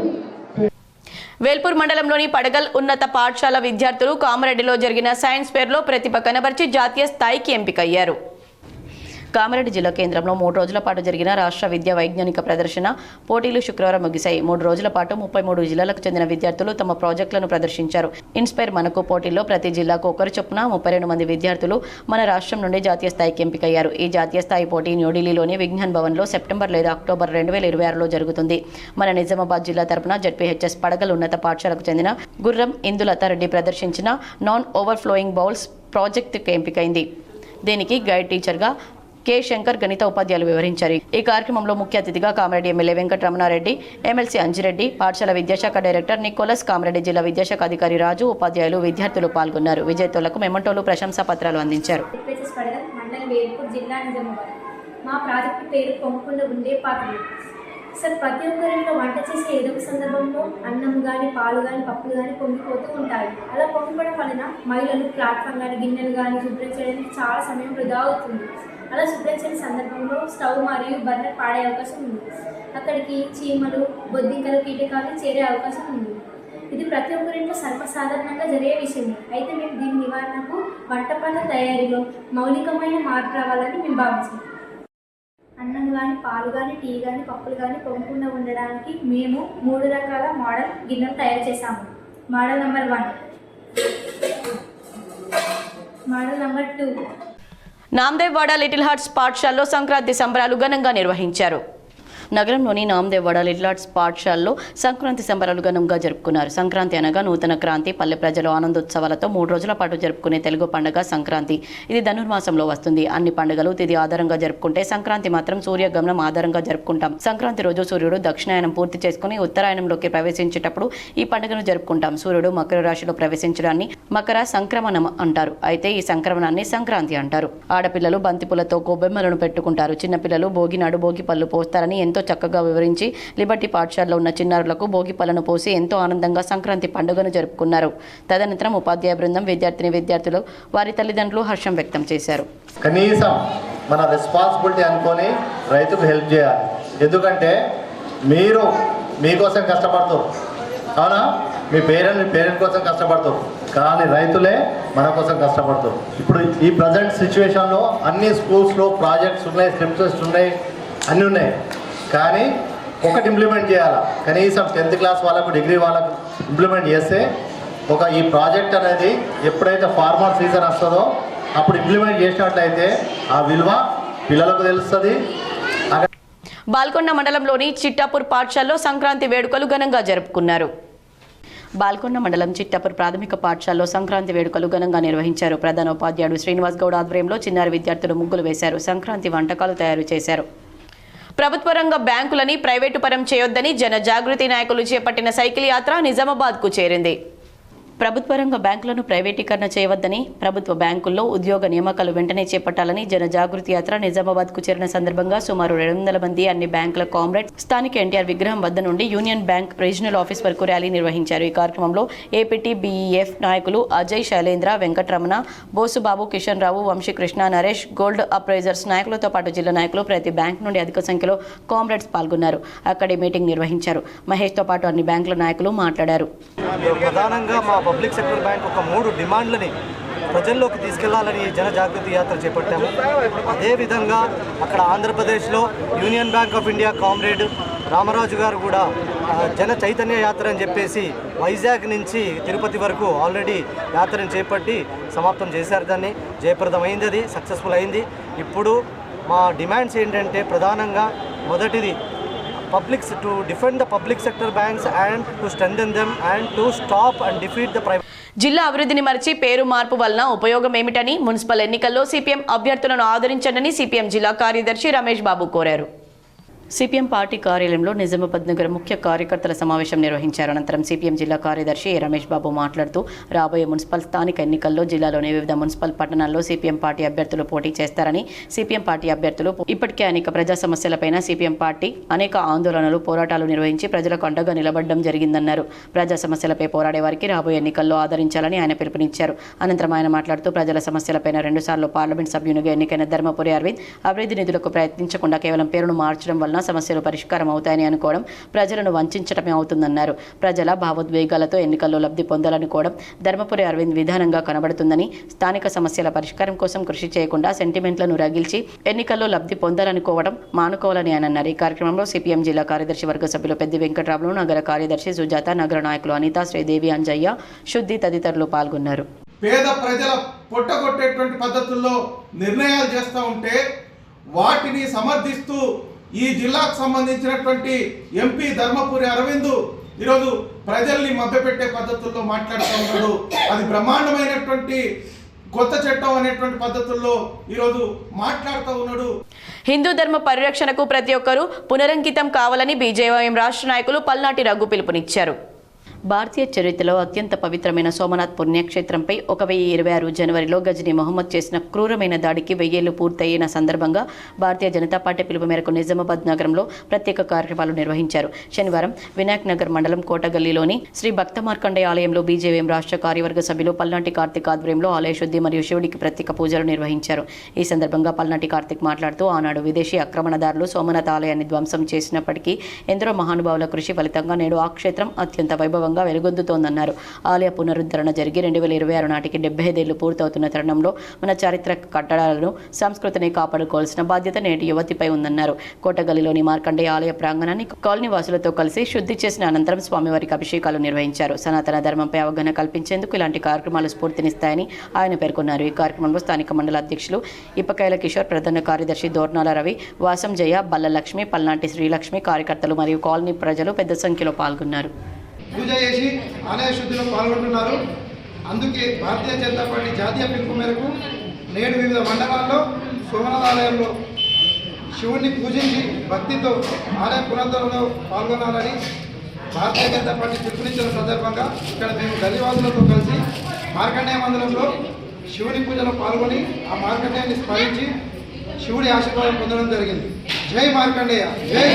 వేల్పూర్ మండలంలోని పడగల్ ఉన్నత పాఠశాల విద్యార్థులు కామారెడ్డిలో జరిగిన సైన్స్ ఫేర్లో ప్రతిభ కనబర్చి జాతీయ స్థాయికి ఎంపికయ్యారు. కామారెడ్డి జిల్లా కేంద్రంలో 3 రోజుల పాటు జరిగిన రాష్ట్ర విద్యా వైజ్ఞానిక ప్రదర్శన పోటీలు శుక్రవారం ముగిశాయి. 3 రోజుల పాటు 33 జిల్లాలకు చెందిన విద్యార్థులు తమ ప్రాజెక్టులను ప్రదర్శించారు. ఇన్స్పైర్ మనకు పోటీల్లో ప్రతి జిల్లాకు ఒకరు చొప్పున 32 మంది విద్యార్థులు మన రాష్ట్రం నుండి జాతీయ స్థాయికి ఎంపికయ్యారు. ఈ జాతీయ స్థాయి పోటీ న్యూఢిల్లీలోని విజ్ఞాన్ భవన్లో సెప్టెంబర్ లేదా అక్టోబర్ 2026లో జరుగుతుంది. మన నిజామాబాద్ జిల్లా తరపున జెడ్పీహెచ్ఎస్ పడగల్ ఉన్నత పాఠశాలకు చెందిన గుర్రం ఇందులతారెడ్డి ప్రదర్శించిన నాన్ ఓవర్ఫ్లోయింగ్ బౌల్స్ ప్రాజెక్టుకు ఎంపికైంది. దీనికి గైడ్ టీచర్గా కె శంకర్ గణిత ఉపాధ్యాయులు వివరించారు. ఈ కార్యక్రమంలో ముఖ్య అతిథిగా కామారెడ్డి ఎమ్మెల్యే వెంకటరమణారెడ్డి, ఎమ్మెల్సీ అంజిరెడ్డి, పాఠశాల విద్యాశాఖ డైరెక్టర్ నికోలస్, కామారెడ్డి జిల్లా విద్యాశాఖ అధికారి రాజు, ఉపాధ్యాయులు, విద్యార్థులు పాల్గొన్నారు. విజేతలకు మెమంటోలు, ప్రశంసా పత్రాలు అందించారు. మా ప్రాజెక్టు పేరు పొంగకుండా ఉండే పాత్రలు. సార్, ప్రతి ఒక్కరింట్లో వంట చేసే ఏదో ఒక సందర్భంలో అన్నం కానీ, పాలు కానీ, పప్పులు కానీ పొంగిపోతూ ఉంటాయి. అలా పొంగిపోవడం వలన మహిళలు ప్లాట్ఫామ్ కానీ, గిన్నెలు కానీ శుభ్రం చేయడానికి చాలా సమయం వృధా అవుతుంది. అలా శుభ్రం చేయని సందర్భంలో స్టవ్ మరియు బర్నర్ పాడే అవకాశం ఉంది. అక్కడికి చీమలు, బొద్దింకలు, కీటకాలు చేరే అవకాశం ఉంది. ఇది ప్రతి ఒక్కరింట్లో సర్వసాధారణంగా జరిగే విషయమే. అయితే మేము దీని నివారణకు వంట పనుల తయారీలో మౌలికమైన మార్పు రావాలని మేము భావించాం. అన్నం కానీ, పాలు కానీ, టీ కానీ, పప్పులు కానీ పొంగకుండా ఉండడానికి మేము 3 రకాల మోడల్ గిన్నెలు తయారు చేశాము. Model number 1, model number 2. Namdevwada little hearts పాఠశాలలో సంక్రాంతి సంబరాలు ఘనంగా నిర్వహించారు. నగరంలోని నామదేవ్వాడ లిటిల్ హార్ట్స్ పాఠశాలలో సంక్రాంతి సంబరాలు ఘనంగా జరుపుకున్నారు. సంక్రాంతి అనగా నూతన క్రాంతి, పల్లె ప్రజల ఆనందోత్సవాలతో 3 రోజుల పాటు జరుపుకునే తెలుగు పండుగ సంక్రాంతి. ఇది ధనుర్మాసంలో వస్తుంది. అన్ని పండుగలు తిథి ఆధారంగా జరుపుకుంటే సంక్రాంతి మాత్రం సూర్యగమనం ఆధారంగా జరుపుకుంటాం. సంక్రాంతి రోజు సూర్యుడు దక్షిణాయనం పూర్తి చేసుకుని ఉత్తరాయణంలోకి ప్రవేశించేటప్పుడు ఈ పండుగను జరుపుకుంటాం. సూర్యుడు మకర రాశిలో ప్రవేశించడాన్ని మకర సంక్రమణం అంటారు. అయితే ఈ సంక్రమణాన్ని సంక్రాంతి అంటారు. ఆడపిల్లలు బంతిపూలతో గొబ్బెమ్మలను పెట్టుకుంటారు. చిన్నపిల్లలు భోగి నాడు భోగి పళ్ళు పోస్తారని ఎంతో చక్కగా వివరించి లిబర్టీ పాఠశాలలో ఉన్న చిన్నారులకు భోగి పళ్ళను పోసి ఎంతో ఆనందంగా సంక్రాంతి పండుగను జరుపుకున్నారు. తదనంతరం ఉపాధ్యాయ బృందం, విద్యార్థులు, వారి తల్లిదండ్రులు హర్షం వ్యక్తం చేశారు. కనీసం మన రెస్పాన్సిబిలిటీ అనుకొని రైతుకు హెల్ప్ చేయాలి. ఎందుకంటే మీరు మీకోసం కష్టపడుతారు, అవునా? మీ పేరెంట్ కోసం కష్టపడతారు, కానీ రైతులే మన కోసం కష్టపడతారు. ఇప్పుడు ఈ ప్రజెంట్ సిచ్యువేషన్లో అన్ని స్కూల్స్లో ప్రాజెక్ట్స్ ఉన్నాయి, స్లిప్ టెస్ట్ ఉన్నాయి, అన్నీ ఉన్నాయి. కానీ ఒకటి ఇంప్లిమెంట్ చేయాలి. కనీసం 10th క్లాస్ వాళ్ళకు, డిగ్రీ వాళ్ళకు ఇంప్లిమెంట్ చేస్తే ఈ ప్రాజెక్ట్ అనేది ఎప్పుడైతే ఫార్మర్ సీజన్ వస్తుందో అప్పుడు ఇంప్లిమెంట్ చేసినట్లయితే ఆ విలువ పిల్లలకు తెలుస్తుంది. బాల్కొండ మండలంలోని చిట్టాపూర్ పాఠశాలలో సంక్రాంతి వేడుకలు ఘనంగా జరుపుకున్నారు. బాల్కొండ మండలం చిట్టాపూర్ ప్రాథమిక పాఠశాలలో సంక్రాంతి వేడుకలు ఘనంగా నిర్వహించారు. ప్రధాన ఉపాధ్యాయుడు శ్రీనివాస్ గౌడ్ ఆధ్వర్యంలో చిన్నారి విద్యార్థులు ముగ్గులు వేశారు. సంక్రాంతి వంటకాలు తయారు చేశారు. ప్రభుత్వ రంగ బ్యాంకులని ప్రైవేటు పరం చేయొద్దని జన జాగృతి నాయకులు చేపట్టిన సైకిల్ యాత్ర నిజామాబాద్కు చేరింది. ప్రభుత్వ రంగ బ్యాంకులను ప్రైవేటీకరణ చేయవద్దని, ప్రభుత్వ బ్యాంకుల్లో ఉద్యోగ నియామకాలు వెంటనే చేపట్టాలని జన జాగృతి యాత్ర నిజామాబాద్కు చేరిన సందర్భంగా సుమారు 200 మంది అన్ని బ్యాంకుల కామ్రేడ్స్ స్థానిక ఎన్టీఆర్ విగ్రహం వద్ద నుండి యూనియన్ బ్యాంక్ రీజనల్ ఆఫీస్ వరకు ర్యాలీ నిర్వహించారు. ఈ కార్యక్రమంలో ఏపీటీ బీఈఎఫ్ నాయకులు అజయ్, శైలేంద్ర, వెంకటరమణ, బోసుబాబు, కిషన్ రావు, వంశీకృష్ణ, నరేష్, గోల్డ్ అప్రైజర్స్ నాయకులతో పాటు జిల్లా నాయకులు, ప్రతి బ్యాంక్ నుండి అధిక సంఖ్యలో కామ్రేడ్స్ పాల్గొన్నారు. అక్కడే మీటింగ్ నిర్వహించారు. మహేష్తో పాటు అన్ని బ్యాంకుల నాయకులు మాట్లాడారు. ప్రధానంగా మా పబ్లిక్ సెక్టర్ బ్యాంక్ ఒక 3 డిమాండ్లని ప్రజల్లోకి తీసుకెళ్లాలని జన జాగృతి యాత్ర చేపట్టాము. అదేవిధంగా అక్కడ ఆంధ్రప్రదేశ్లో union bank of India comrade, Ramaraju గారు కూడా జన చైతన్య యాత్ర అని చెప్పేసి వైజాగ్ నుంచి తిరుపతి వరకు ఆల్రెడీ యాత్రను చేపట్టి సమాప్తం చేశారు. దాన్ని జయప్రదమైంది, అది సక్సెస్ఫుల్ అయింది. ఇప్పుడు మా డిమాండ్స్ ఏంటంటే ప్రధానంగా మొదటిది to defend the public sector banks and to strengthen them and to stop and defeat the private. జిల్లా అభివృద్ధిని మరిచి పేరు మార్పు వలన ఉపయోగం ఏమిటని, మున్సిపల్ ఎన్నికల్లో సిపిఎం అభ్యర్థులను ఆదరించండి సిపిఎం జిల్లా కార్యదర్శి రమేష్ బాబు కోరారు. సిపిఎం పార్టీ కార్యాలయంలో నిజామాబాద్ నగర ముఖ్య కార్యకర్తల సమావేశం నిర్వహించారు. అనంతరం సిపిఎం జిల్లా కార్యదర్శి రమేష్ బాబు మాట్లాడుతూ రాబోయే మున్సిపల్ స్థానిక ఎన్నికల్లో జిల్లాలోని వివిధ మున్సిపల్ పట్టణాల్లో సిపిఎం పార్టీ అభ్యర్థులు పోటీ చేస్తారని, సిపిఎం పార్టీ అభ్యర్థులు ఇప్పటికే అనేక ప్రజా సమస్యలపైన సిపిఎం పార్టీ అనేక ఆందోళనలు, పోరాటాలు నిర్వహించి ప్రజలకు అండగా నిలబడడం జరిగిందన్నారు. ప్రజా సమస్యలపై పోరాడే వారికి రాబోయే ఎన్నికల్లో ఆదరించాలని ఆయన పిలుపునిచ్చారు. అనంతరం ఆయన మాట్లాడుతూ ప్రజల సమస్యలపైన 2 సార్లు పార్లమెంట్ సభ్యునిగా ఎన్నికైన ధర్మపురి అరవింద్ అభివృద్ధి నిధులకు ప్రయత్నించకుండా కేవలం పేరును మార్చడం వల్ల సమస్యలు పరిష్కారం అవుతాయని అనుకోవడం ప్రజలను వంచడమే అవుతుందన్నారు. ప్రజల భావోద్వేగాలతో ఎన్నికల్లో లబ్ధి పొందాలనుకోవడం ధర్మపురి అరవింద్ విధానంగా కనబడుతుందని, స్థానిక సమస్యల పరిష్కారం కోసం కృషి చేయకుండా సెంటిమెంట్లను రగిల్చి ఎన్నికల్లో లబ్ధి పొందాలనుకోవడం మానుకోవాలని ఆయన అన్నారు. ఈ కార్యక్రమంలో సిపిఎం జిల్లా కార్యదర్శి వర్గ సభ్యులు పెద్ది వెంకట్రాములు, నగర కార్యదర్శి సుజాత, నగర నాయకులు అనిత, శ్రీదేవి, అంజయ్య, శుద్ధి తదితరులు పాల్గొన్నారు. పేద ప్రజల పొట్టగొట్టేటువంటి పద్ధతుల్లో నిర్ణయాలు చేస్తూ ఉంటే వాటిని సమర్థిస్తూ ఈ జిల్లాకు సంబంధించినటువంటి ఎంపీ ధర్మపురి అరవింద్ ఈరోజు ప్రజల్ని మభ్యపెట్టే పద్ధతుల్లో మాట్లాడుతూ ఉన్నాడు. అది బ్రహ్మాండమైనటువంటి కొత్త చట్టం అనేటువంటి పద్ధతుల్లో ఈరోజు మాట్లాడుతూ ఉన్నాడు. హిందూ ధర్మ పరిరక్షణకు ప్రతి ఒక్కరూ పునరంకితం కావాలని బీజేవైఎం రాష్ట్ర నాయకులు పల్నాటి రఘు పిలుపునిచ్చారు. భారతీయ చరిత్రలో అత్యంత పవిత్రమైన సోమనాథ్ పుణ్యక్షేత్రంపై 1026 జనవరిలో గజనీ మహమ్మద్ చేసిన క్రూరమైన దాడికి 1000 ఏళ్లు పూర్తయిన సందర్భంగా భారతీయ జనతా పార్టీ పిలుపు మేరకు నిజామాబాద్ నగరంలో ప్రత్యేక కార్యక్రమాలు నిర్వహించారు. శనివారం వినాయక్ నగర్ మండలం కోటగల్లీలోని శ్రీ భక్త మార్కండేయ ఆలయంలో బీజేవైఎం రాష్ట్ర కార్యవర్గ సభ్యులు పల్నాటి కార్తిక్ ఆధ్వర్యంలో ఆలయ శుద్ధి మరియు శివుడికి ప్రత్యేక పూజలు నిర్వహించారు. ఈ సందర్భంగా పల్నాటి కార్తిక్ మాట్లాడుతూ ఆనాడు విదేశీ ఆక్రమణదారులు సోమనాథ్ ఆలయాన్ని ధ్వంసం చేసినప్పటికీ ఎందరో మహానుభావుల కృషి ఫలితంగా నేడు ఆ క్షేత్రం అత్యంత వైభవంగా వెలుగొందుతోందన్నారు. ఆలయ పునరుద్ధరణ జరిగి 2026 నాటికి 75 ఏళ్లు పూర్తవుతున్న తరుణంలో మన చారిత్రక కట్టడాలను, సంస్కృతిని కాపాడుకోవాల్సిన బాధ్యత నేటి యువతిపై ఉందన్నారు. కోటగల్లిలోని మార్కండేయ ఆలయ ప్రాంగణాన్ని కాలనీ వాసులతో కలిసి శుద్ధి చేసిన అనంతరం స్వామివారికి అభిషేకాలు నిర్వహించారు. సనాతన ధర్మంపై అవగాహన కల్పించేందుకు ఇలాంటి కార్యక్రమాలు స్ఫూర్తినిస్తాయని ఆయన పేర్కొన్నారు. ఈ కార్యక్రమంలో స్థానిక మండల అధ్యక్షులు ఇప్పకాయల కిషోర్, ప్రధాన కార్యదర్శి దోర్నాల రవి, వాసం జయ, బల్ల లక్ష్మి, పల్నాటి శ్రీలక్ష్మి, కార్యకర్తలు మరియు కాలనీ ప్రజలు పెద్ద సంఖ్యలో పాల్గొన్నారు. పూజ చేసి ఆలయ శుద్ధిలో పాల్గొంటున్నారు. అందుకే భారతీయ జనతా పార్టీ జాతీయ పిలుపు మేరకు నేడు వివిధ మండలాల్లో సోమనాథ ఆలయంలో శివుణ్ణి పూజించి భక్తితో ఆలయ పునరుద్ధరణలో పాల్గొనాలని భారతీయ జనతా పార్టీ పిలుపునిచ్చిన సందర్భంగా ఇక్కడ మేము గల్లీవాసులతో కలిసి మార్కండేయ మందిరంలో శివుని పూజలో పాల్గొని ఆ మార్కండేయాన్ని స్మరించి శివుడి ఆశీర్వాదం పొందడం జరిగింది. జై మార్కండేయ, జై.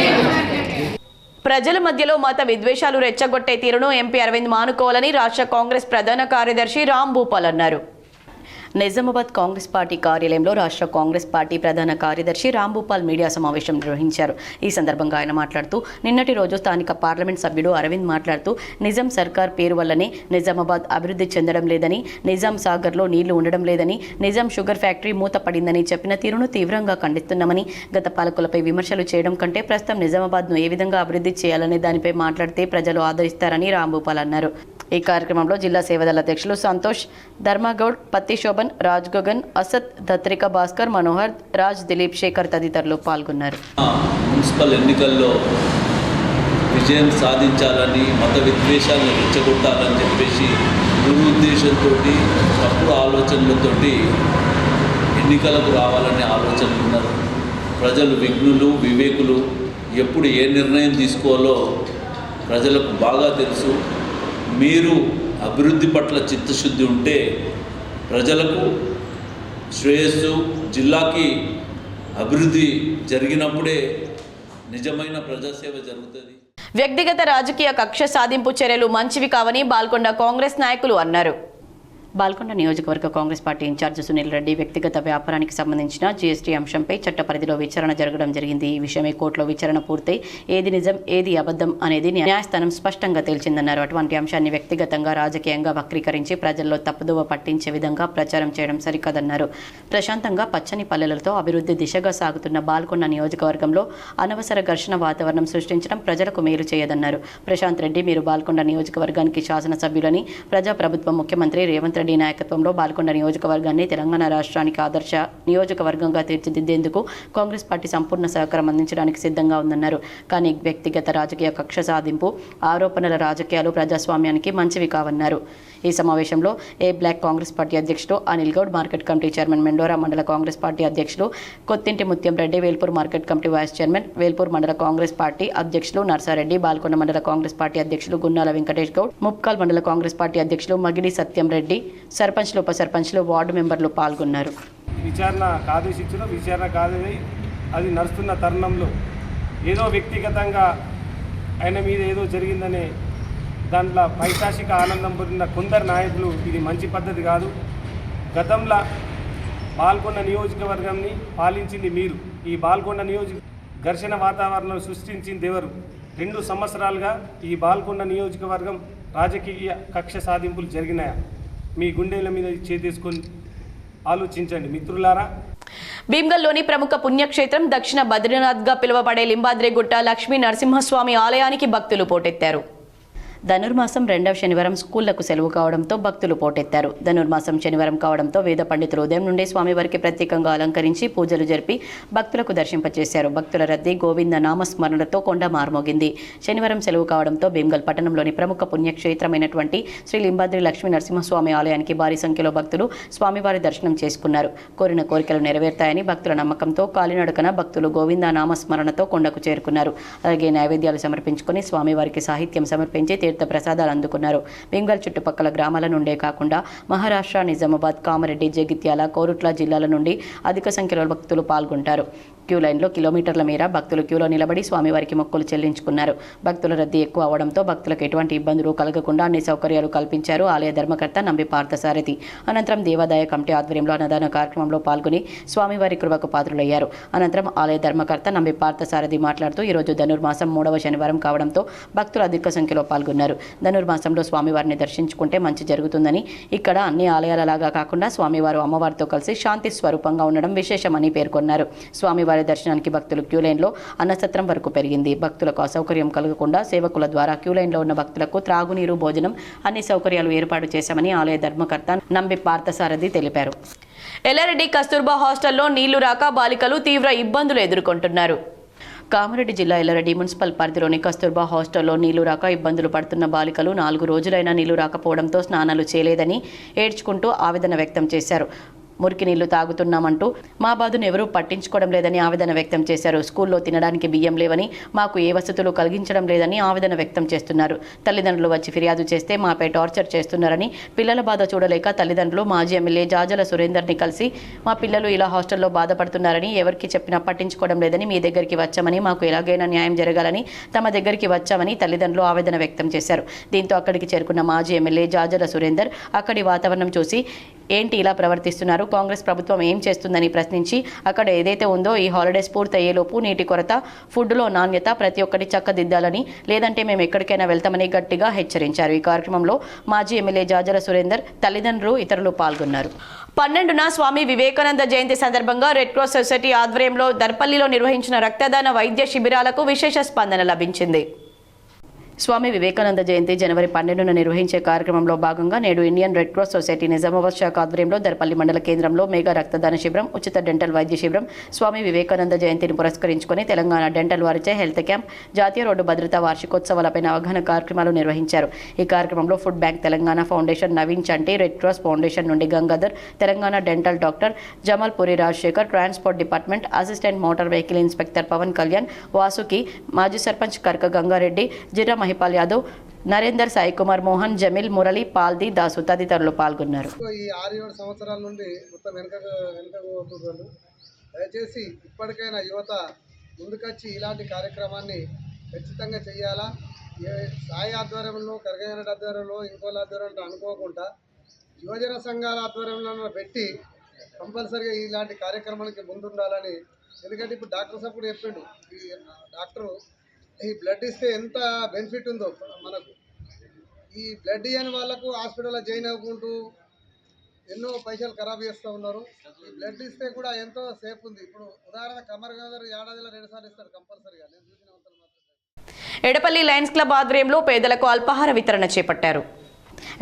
ప్రజల మధ్యలో మత విద్వేషాలు రెచ్చగొట్టే తీరును ఎంపీ అరవింద్ మానుకోవాలని రాష్ట్ర కాంగ్రెస్ ప్రధాన కార్యదర్శి రామ్ భూపాల్ అన్నారు. నిజామాబాద్ కాంగ్రెస్ పార్టీ కార్యాలయంలో రాష్ట్ర కాంగ్రెస్ పార్టీ ప్రధాన కార్యదర్శి రామ్ భూపాల్ మీడియా సమావేశం నిర్వహించారు. ఈ సందర్భంగా ఆయన మాట్లాడుతూ నిన్నటి రోజు స్థానిక పార్లమెంట్ సభ్యుడు అరవింద్ మాట్లాడుతూ నిజాం సర్కార్ పేరు వల్లనే నిజామాబాద్ అభివృద్ధి చెందడం లేదని, నిజాం సాగర్లో నీళ్లు ఉండడం లేదని, నిజాం షుగర్ ఫ్యాక్టరీ మూతపడిందని చెప్పిన తీరును తీవ్రంగా ఖండిస్తున్నామని, గత పాలకులపై విమర్శలు చేయడం కంటే ప్రస్తుతం నిజామాబాద్ను ఏ విధంగా అభివృద్ధి చేయాలనే దానిపై మాట్లాడితే ప్రజలు ఆదరిస్తారని రామ్ భూపాల్ అన్నారు. ఈ కార్యక్రమంలో జిల్లా సేవదళ అధ్యక్షులు సంతోష్, ధర్మగౌడ్, పత్తి శోభన్, రాజ్ గగన్, అసద్, దత్రిక భాస్కర్, మనోహర్, రాజ్, దిలీప్, శేఖర్ తదితరులు పాల్గొన్నారు. మున్సిపల్ ఎన్నికల్లో విజయం సాధించాలని, మత విద్వేషాలను రెచ్చగొట్టాలని చెప్పేసి దురుద్దేశంతో, తప్పుడు ఆలోచనలతోటి ఎన్నికలకు రావాలనే ఆలోచనలు ఉన్నారు. ప్రజలు విఘ్నులు, వివేకులు, ఎప్పుడు ఏ నిర్ణయం తీసుకోవాలో ప్రజలకు బాగా తెలుసు. మీరు అభివృద్ధి పట్ల చిత్తశుద్ధి ఉంటే ప్రజలకు శ్రేయస్సు, జిల్లాకి అభివృద్ధి జరిగినప్పుడే నిజమైన ప్రజాసేవ జరుగుతుంది. వ్యక్తిగత రాజకీయ కక్ష సాధింపు చర్యలు మంచివి కావని బాల్కొండ కాంగ్రెస్ నాయకులు అన్నారు. బాల్కొండ నియోజకవర్గ కాంగ్రెస్ పార్టీ ఇన్ఛార్జ్ సునీల్ రెడ్డి వ్యక్తిగత వ్యాపారానికి సంబంధించిన జీఎస్టీ అంశంపై చట్ట పరిధిలో విచారణ జరగడం జరిగింది. ఈ విషయమై కోర్టులో విచారణ పూర్తయి ఏది నిజం ఏది అబద్ధం అనేది న్యాయస్థానం స్పష్టంగా తేల్చిందన్నారు. అటువంటి అంశాన్ని వ్యక్తిగతంగా రాజకీయంగా వక్రీకరించి ప్రజల్లో తప్పుదోవ పట్టించే విధంగా ప్రచారం చేయడం సరికాదన్నారు. ప్రశాంతంగా పచ్చని పల్లెలతో అభివృద్ధి దిశగా సాగుతున్న బాల్కొండ నియోజకవర్గంలో అనవసర ఘర్షణ వాతావరణం సృష్టించడం ప్రజలకు మేలు చేయదన్నారు. ప్రశాంత్ రెడ్డి, మీరు బాల్కొండ నియోజకవర్గానికి శాసనసభ్యులని ప్రజాప్రభుత్వం ముఖ్యమంత్రి రేవంత్ రెడ్డి నాయకత్వంలో బాల్కొండ నియోజకవర్గాన్ని తెలంగాణ రాష్ట్రానికి ఆదర్శ నియోజకవర్గంగా తీర్చిదిద్దేందుకు కాంగ్రెస్ పార్టీ సంపూర్ణ సహకారం అందించడానికి సిద్ధంగా ఉందన్నారు. కానీ వ్యక్తిగత రాజకీయ కక్ష సాధింపు ఆరోపణల రాజకీయాలు ప్రజాస్వామ్యానికి మంచివి కావన్నారు. ఈ సమావేశంలో ఏ బ్లాక్ కాంగ్రెస్ పార్టీ అధ్యక్షుడు Anil Goud, market committee chairman Mendora, మండల కాంగ్రెస్ పార్టీ అధ్యక్షులు Kothinti Mutyam Reddy, Velpur market committee vice chairman, Velpur మండల కాంగ్రెస్ పార్టీ అధ్యక్షులు నర్సారెడ్డి, బాల్కొండ మండల కాంగ్రెస్ పార్టీ అధ్యక్షులు గున్నాల వెంకటేష్ గౌడ్, ముప్కాల్ మండల కాంగ్రెస్ పార్టీ అధ్యక్షులు మగిడి సత్యం రెడ్డి, సర్పంచ్లు, ఉప సర్పంచ్లు, వార్డు మెంబర్లు పాల్గొన్నారు. విచారణ ఆదేశించడం, విచారణ కాదని అది నడుస్తున్న తరుణంలో ఏదో వ్యక్తిగతంగా ఆయన మీద ఏదో జరిగిందనే దాంట్లో పైశాసిక ఆనందం పొందిన కొందరు నాయకులు ఇది మంచి పద్ధతి కాదు. గతంలో బాల్కొండ నియోజకవర్గాన్ని పాలించింది మీరు. ఈ బాల్కొండ ఘర్షణ వాతావరణం సృష్టించింది ఎవరు? 2 సంవత్సరాలుగా ఈ బాల్కొండ నియోజకవర్గం రాజకీయ కక్ష సాధింపులు జరిగినాయా? మీ గుండెల మీద చేతేసుకొని ఆలోచించండి మిత్రులారా. భీమ్గల్లోని ప్రముఖ పుణ్యక్షేత్రం దక్షిణ బద్రీనాథ్గా పిలువబడే లింబాద్రిగుట్ట లక్ష్మీ నరసింహస్వామి ఆలయానికి భక్తులు పోటెత్తారు. ధనుర్మాసం 2వ శనివారం స్కూళ్లకు సెలవు కావడంతో భక్తులు పోటెత్తారు. ధనుర్మాసం శనివారం కావడంతో వేద పండితులు ఉదయం నుండి స్వామివారికి ప్రత్యేకంగా అలంకరించి పూజలు జరిపి భక్తులకు దర్శింపచేశారు. భక్తుల రద్దీ గోవింద నామస్మరణలతో కొండ మార్మోగింది. శనివారం సెలవు కావడంతో భీమ్గల్ పట్టణంలోని ప్రముఖ పుణ్యక్షేత్రమైనటువంటి శ్రీ లింబాద్రి లక్ష్మీ నరసింహస్వామి ఆలయానికి భారీ సంఖ్యలో భక్తులు స్వామివారి దర్శనం చేసుకున్నారు. కోరిన కోరికలు నెరవేరుతాయని భక్తుల నమ్మకంతో కాలినడకన భక్తులు గోవింద నామస్మరణతో కొండకు చేరుకున్నారు. అలాగే నైవేద్యాలు సమర్పించుకుని స్వామివారికి సాహిత్యం సమర్పించి ప్రసాదాలు అందుకున్నారు. భీమ్గల్ చుట్టుపక్కల గ్రామాల నుండే కాకుండా మహారాష్ట్ర, నిజామాబాద్, కామారెడ్డి, జగిత్యాల, కోరుట్ల జిల్లాల నుండి అధిక సంఖ్యలో భక్తులు పాల్గొంటారు. క్యూ లైన్లో కిలోమీటర్ల మేర భక్తులు క్యూలో నిలబడి స్వామివారికి మొక్కులు చెల్లించుకున్నారు. భక్తుల రద్దీ ఎక్కువ అవడంతో భక్తులకు ఎటువంటి ఇబ్బందులు కలగకుండా అన్ని సౌకర్యాలు కల్పించారు ఆలయ ధర్మకర్త నంబి పార్థసారథి. అనంతరం దేవాదాయ కమిటీ ఆధ్వర్యంలో అన్నదాన కార్యక్రమంలో పాల్గొని స్వామివారి కృపకు పాత్రులయ్యారు. అనంతరం ఆలయ ధర్మకర్త నంబి పార్థసారథి మాట్లాడుతూ ఈరోజు ధనుర్మాసం 3వ శనివారం కావడంతో భక్తులు అధిక సంఖ్యలో పాల్గొన్నారు. ధనుర్మాసంలో స్వామివారిని దర్శించుకుంటే మంచి జరుగుతుందని, ఇక్కడ అన్ని ఆలయాలలాగా కాకుండా స్వామివారు అమ్మవారితో కలిసి శాంతి స్వరూపంగా ఉండడం విశేషమని పేర్కొన్నారు. స్వామివారి దర్శనానికి భక్తులు క్యూలైన్లో అన్నసత్రం వరకు పెరిగింది. భక్తులకు అసౌకర్యం కలగకుండా సేవకుల ద్వారా క్యూలైన్లో ఉన్న భక్తులకు త్రాగునీరు, భోజనం అన్ని సౌకర్యాలు ఏర్పాటు చేశామని ఆలయ ధర్మకర్త నంబి పార్థసారథి తెలిపారు. ఎల్లారెడ్డి కస్తూర్బా హాస్టల్లో నీళ్లు రాక బాలికలు తీవ్ర ఇబ్బందులు ఎదుర్కొంటున్నారు. కామారెడ్డి జిల్లా ఎల్లారెడ్డి మున్సిపల్ పరిధిలోని కస్తూర్బా హాస్టల్లో నీళ్లు రాక ఇబ్బందులు పడుతున్న బాలికలు 4 రోజులైనా నీళ్లు రాకపోవడంతో స్నానాలు చేయలేదని ఏడ్చుకుంటూ ఆవేదన వ్యక్తం చేశారు. మురికి నీళ్లు తాగుతున్నామంటూ మా బాధను ఎవరూ పట్టించుకోవడం లేదని ఆవేదన వ్యక్తం చేశారు. స్కూల్లో తినడానికి బియ్యం లేవని, మాకు ఏ వసతులు కలిగించడం లేదని ఆవేదన వ్యక్తం చేస్తున్నారు. తల్లిదండ్రులు వచ్చి ఫిర్యాదు చేస్తే మాపై టార్చర్ చేస్తున్నారని, పిల్లల బాధ చూడలేక తల్లిదండ్రులు మాజీ ఎమ్మెల్యే జాజల సురేందర్ని కలిసి మా పిల్లలు ఇలా హాస్టల్లో బాధపడుతున్నారని, ఎవరికి చెప్పినా పట్టించుకోవడం లేదని, మీ దగ్గరికి వచ్చామని, మాకు ఎలాగైనా న్యాయం జరగాలని తమ దగ్గరికి వచ్చామని తల్లిదండ్రులు ఆవేదన వ్యక్తం చేశారు. దీంతో అక్కడికి చేరుకున్న మాజీ ఎమ్మెల్యే జాజల సురేందర్ అక్కడి వాతావరణం చూసి ఏంటి ఇలా ప్రవర్తిస్తున్నారు, కాంగ్రెస్ ప్రభుత్వం ఏం చేస్తుందని ప్రశ్నించి అక్కడ ఏదైతే ఉందో ఈ హాలిడేస్ పూర్తయ్యేలోపు నీటి కొరత, ఫుడ్లో నాణ్యత ప్రతి ఒక్కటి చక్కదిద్దాలని, లేదంటే మేము ఎక్కడికైనా వెళ్తామని గట్టిగా హెచ్చరించారు. ఈ కార్యక్రమంలో మాజీ ఎమ్మెల్యే జాజల సురేందర్, తల్లిదండ్రులు, ఇతరులు పాల్గొన్నారు. 12న స్వామి వివేకానంద జయంతి సందర్భంగా రెడ్ క్రాస్ సొసైటీ ఆధ్వర్యంలో దర్పల్లిలో నిర్వహించిన రక్తదాన వైద్య శిబిరాలకు విశేష స్పందన లభించింది. స్వామి వివేకానంద జయంతి జనవరి 12న నిర్వహించే కార్యక్రమంలో భాగంగా నేడు Indian red cross society Nizamabad శాఖ ఆధ్వర్యంలో దర్పల్లి మండల కేంద్రంలో మెగా రక్తదాన శిబిరం, ఉచిత డెంటల్ వైద్య శిబిరం, స్వామి వివేకానంద జయంతిని పురస్కరించుకొని తెలంగాణ డెంటల్ వారిచే హెల్త్ క్యాంప్, జాతీయ రోడ్డు భద్రతా వార్షికోత్సవాలపై అవగాహన కార్యక్రమాలు నిర్వహించారు. ఈ కార్యక్రమంలో food bank Telangana foundation Naveen Chanti, red cross foundation నుండి Gangadhar, Telangana dental doctor Jamalpuri Rajasekhar, transport department assistant motor vehicle inspector Pawan Kalyan, Vasuki, మాజీ సర్పంచ్ కర్క గంగారెడ్డి, జిర్రా మహిపాల్ యాదవ్, నరేందర్, సాయి కుమార్, మోహన్, జమీల్, మురళి, పాల్ది, దాసు తదితరులు పాల్గొన్నారు. ఈ 6-7 సంవత్సరాల నుండి మొత్తం వెనుకపోతున్నారు. దయచేసి ఇప్పటికైనా యువత ముందుకొచ్చి ఇలాంటి కార్యక్రమాన్ని ఖచ్చితంగా చేయాలా. సాయి ఆధ్వర్యంలో, కరగయ్య ఆధ్వర్యంలో, ఇంకోళ్ళ ఆధ్వర్యంలో అనుకోకుండా యువజన సంఘాల ఆధ్వర్యంలో పెట్టి కంపల్సరీగా ఇలాంటి కార్యక్రమానికి ముందుండాలని. ఎందుకంటే ఇప్పుడు డాక్టర్ సాబ్ కూడా చెప్పిండు, ఈ డాక్టరు ఈ బ్లడ్ ఇస్తే ఎంత బెనిఫిట్ ఉందో మనకు. ఈ బ్లడ్ ఇవ్వని వాళ్ళకు హాస్పిటల్లో జాయిన్ అవ్వకుంటూ ఎన్నో పైసలు ఖరాబ్ చేస్తూ ఉన్నారు. ఈ బ్లడ్ ఇస్తే కూడా ఎంతో సేఫ్ ఉంది. ఇప్పుడు ఉదాహరణ కమర్ గారు ఏడాదిలో 2 సార్లు ఇస్తారు కంపల్సరీగా. నేను చూసిన మాత్రం. ఎడపల్లి లయన్స్ క్లబ్ ఆధ్వర్యంలో పేదలకు అల్పాహార వితరణ చేపట్టారు.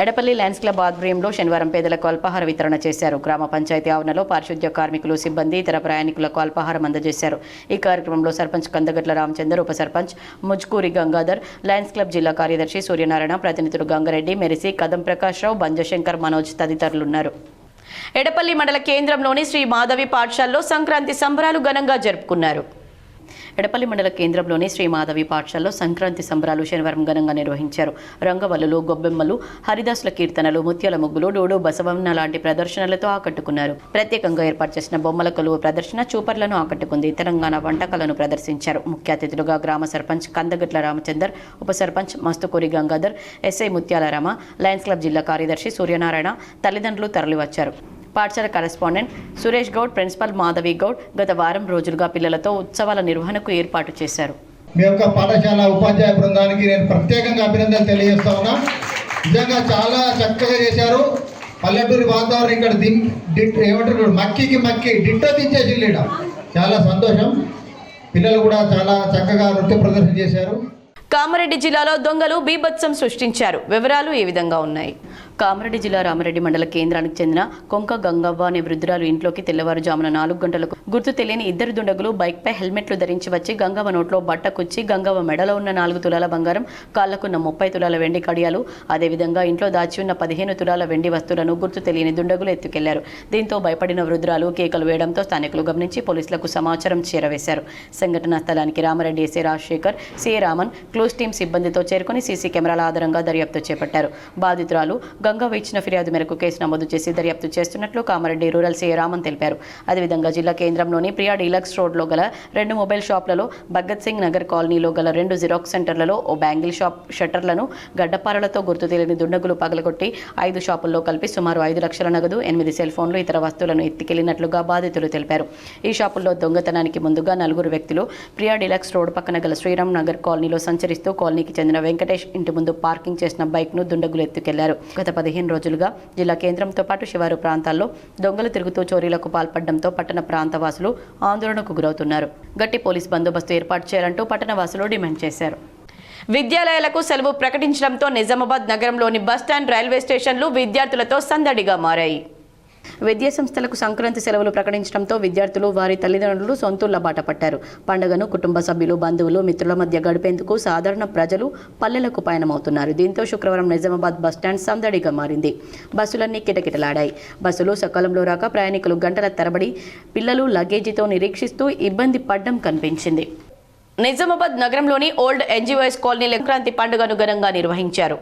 ఎడపల్లి లయన్స్ క్లబ్ ఆధ్వర్యంలో శనివారం పేదలకు అల్పాహార వితరణ చేశారు. గ్రామ పంచాయతీ ఆవరణలో పారిశుద్ధ్య కార్మికులు, సిబ్బంది, ఇతర ప్రయాణికులకు అల్పాహారం అందజేశారు. ఈ కార్యక్రమంలో సర్పంచ్ కందగట్ల రామచందర్, ఉప సర్పంచ్ ముజ్కూరి గంగాధర్, లయన్స్ క్లబ్ జిల్లా కార్యదర్శి సూర్యనారాయణ, ప్రతినిధులు గంగారెడ్డి, మెరిసి, కదం ప్రకాష్ రావు, బంజశంకర్, మనోజ్ తదితరులున్నారు. ఎడపల్లి మండల కేంద్రంలోని శ్రీ మాధవి పాఠశాలలో సంక్రాంతి సంబరాలు ఘనంగా జరుపుకున్నారు. ఎడపల్లి మండల కేంద్రంలోని శ్రీ మాధవి పాఠశాలలో సంక్రాంతి సంబరాలు శనివారం ఘనంగా నిర్వహించారు. రంగవల్లులు, గొబ్బెమ్మలు, హరిదాసుల కీర్తనలు, ముత్యాల ముగ్గులు, డోడు, బసవన్న లాంటి ప్రదర్శనలతో ఆకట్టుకున్నారు. ప్రత్యేకంగా ఏర్పాటు చేసిన బొమ్మల కొలువు ప్రదర్శన చూపర్లను ఆకట్టుకుంది. తెలంగాణ వంటకాలను ప్రదర్శించారు. ముఖ్య అతిథులుగా గ్రామ సర్పంచ్ కందగట్ల రామచందర్, ఉప సర్పంచ్ మస్తుకూరి గంగాధర్, ఎస్ఐ ముత్యాల రామ, లయన్స్ క్లబ్ జిల్లా కార్యదర్శి సూర్యనారాయణ తల్లిదండ్రులు తరలివచ్చారు. పాఠశాల కరెస్పాండెంట్ సురేష్ గౌడ్, ప్రిన్సిపల్ మాధవి గౌడ్ గత వారం రోజులుగా పిల్లలతో ఉత్సవాల నిర్వహణకు ఏర్పాటు చేశారు. మీ యొక్క పాఠశాల ఉపాధ్యాయ బృందానికి నేను ప్రత్యేకంగా అభినందనలు తెలియజేస్తా ఉన్నా. నిజంగా చాలా చక్కగా చేశారు. పల్లెటూరి వాతావరణం ఇక్కడ ఏమంటారు, మక్కి డిట్టో దించేసి చాలా సంతోషం. పిల్లలు కూడా చాలా చక్కగా నృత్య ప్రదర్శన చేశారు. కామారెడ్డి జిల్లాలో దొంగలు బీభత్సం సృష్టించారు. వివరాలు ఈ విధంగా ఉన్నాయి. కామారెడ్డి జిల్లా రామరెడ్డి మండల కేంద్రానికి చెందిన కొంక గంగవ్వ అనే వృద్ధురాలు ఇంట్లోకి తెల్లవారుజామున 4 గంటలకు గుర్తు తెలియని 2 దుండగులు బైక్పై హెల్మెట్లు ధరించి వచ్చి గంగవ్వ నోట్లో బట్ట కుచ్చి గంగవ్వ మెడలో ఉన్న 4 తులాల బంగారం, కాళ్లకున్న 30 తులాల వెండి కడియాలు, అదేవిధంగా ఇంట్లో దాచి ఉన్న 15 తులాల వెండి వస్తువులను గుర్తు తెలియని దుండగులు ఎత్తుకెళ్లారు. దీంతో భయపడిన వృద్ధురాలు కేకలు వేయడంతో స్థానికులు గమనించి పోలీసులకు సమాచారం చేరవేశారు. సంఘటనా స్థలానికి Ramareddy SI Rajasekhar, CA Raman, close team సిబ్బందితో చేరుకుని సీసీ కెమెరాల ఆధారంగా దర్యాప్తు చేపట్టారు. బాధితురాలు గంగవ్వ ఇచ్చిన ఫిర్యాదు మేరకు కేసు నమోదు చేసి దర్యాప్తు చేస్తున్నట్లు కామారెడ్డి రూరల్ సీఏ రామన్ తెలిపారు. అదేవిధంగా జిల్లా కేంద్రంలోని ప్రియా డీలక్స్ రోడ్లో గల 2 మొబైల్ షాపులలో, భగత్ సింగ్ నగర్ కాలనీలో గల 2 జిరాక్స్ సెంటర్లలో ఓ బ్యాంగిల్ షాప్ షట్టర్లను గడ్డపారలతో గుర్తు తెలియని దుండగులు పగలగొట్టి 5 షాపుల్లో కలిపి సుమారు 5 లక్షల నగదు, 8 సెల్ ఫోన్లు, ఇతర వస్తువులను ఎత్తికెళ్లినట్లుగా బాధితులు తెలిపారు. ఈ షాపుల్లో దొంగతనానికి ముందుగా 4 వ్యక్తులు ప్రియా డీలక్స్ రోడ్ పక్కన గల శ్రీరామ్ నగర్ కాలనీలో సంచరిస్తూ కాలనీకి చెందిన వెంకటేష్ ఇంటి ముందు పార్కింగ్ చేసిన బైక్ను దుండగులు ఎత్తుకెళ్లారు. గత 15 రోజులుగా జిల్లా కేంద్రంతో పాటు శివారు ప్రాంతాల్లో దొంగలు తిరుగుతూ చోరీలకు పాల్పడడంతో పట్టణ ప్రాంతవాసులు ఆందోళనకు గురవుతున్నారు. గట్టి పోలీస్ బందోబస్తు ఏర్పాటు చేయాలంటూ పట్టణవాసులు డిమాండ్ చేశారు. విద్యాలయాలకు సెలవు ప్రకటించడంతో నిజామాబాద్ నగరంలోని బస్టాండ్, రైల్వే స్టేషన్లు విద్యార్థులతో సందడిగా మారాయి. విద్యా సంస్థలకు సంక్రాంతి సెలవులు ప్రకటించడంతో విద్యార్థులు, వారి తల్లిదండ్రులు సొంతూళ్ల బాట పట్టారు. పండుగను కుటుంబ సభ్యులు, బంధువులు, మిత్రుల మధ్య గడిపేందుకు సాధారణ ప్రజలు పల్లెలకు పయనమవుతున్నారు. దీంతో శుక్రవారం నిజామాబాద్ బస్టాండ్ సందడిగా మారింది. బస్సులన్నీ కిటకిటలాడాయి. బస్సులు సకాలంలో రాక ప్రయాణికులు గంటల తరబడి పిల్లలు లగేజీతో నిరీక్షిస్తూ ఇబ్బంది పడ్డం కనిపించింది. నిజామాబాద్ నగరంలోని ఓల్డ్ ఎన్జీఓఎస్ కాలనీలో సంక్రాంతి పండుగను ఘనంగా నిర్వహించారు.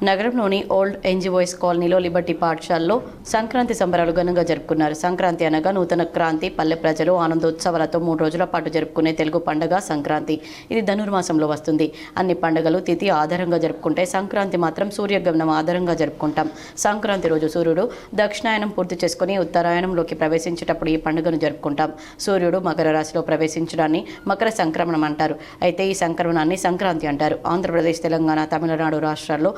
నగరంలోని ఓల్డ్ ఎన్జీఓఎస్ కాలనీలో లిబర్టీ పాఠశాలలో సంక్రాంతి సంబరాలు ఘనంగా జరుపుకున్నారు. సంక్రాంతి అనగా నూతన క్రాంతి. పల్లె ప్రజలు ఆనందోత్సవాలతో 3 రోజుల పాటు జరుపుకునే తెలుగు పండుగ సంక్రాంతి. ఇది ధనుర్మాసంలో వస్తుంది. అన్ని పండుగలు తిథి ఆధారంగా జరుపుకుంటే సంక్రాంతి మాత్రం సూర్యగమనం ఆధారంగా జరుపుకుంటాం. సంక్రాంతి రోజు సూర్యుడు దక్షిణాయనం పూర్తి చేసుకుని ఉత్తరాయణంలోకి ప్రవేశించేటప్పుడు ఈ పండుగను జరుపుకుంటాం. సూర్యుడు మకర రాశిలో ప్రవేశించడాన్ని మకర సంక్రమణం అంటారు. అయితే ఈ సంక్రమణాన్ని సంక్రాంతి అంటారు. ఆంధ్రప్రదేశ్, తెలంగాణ, తమిళనాడు రాష్ట్రాల్లో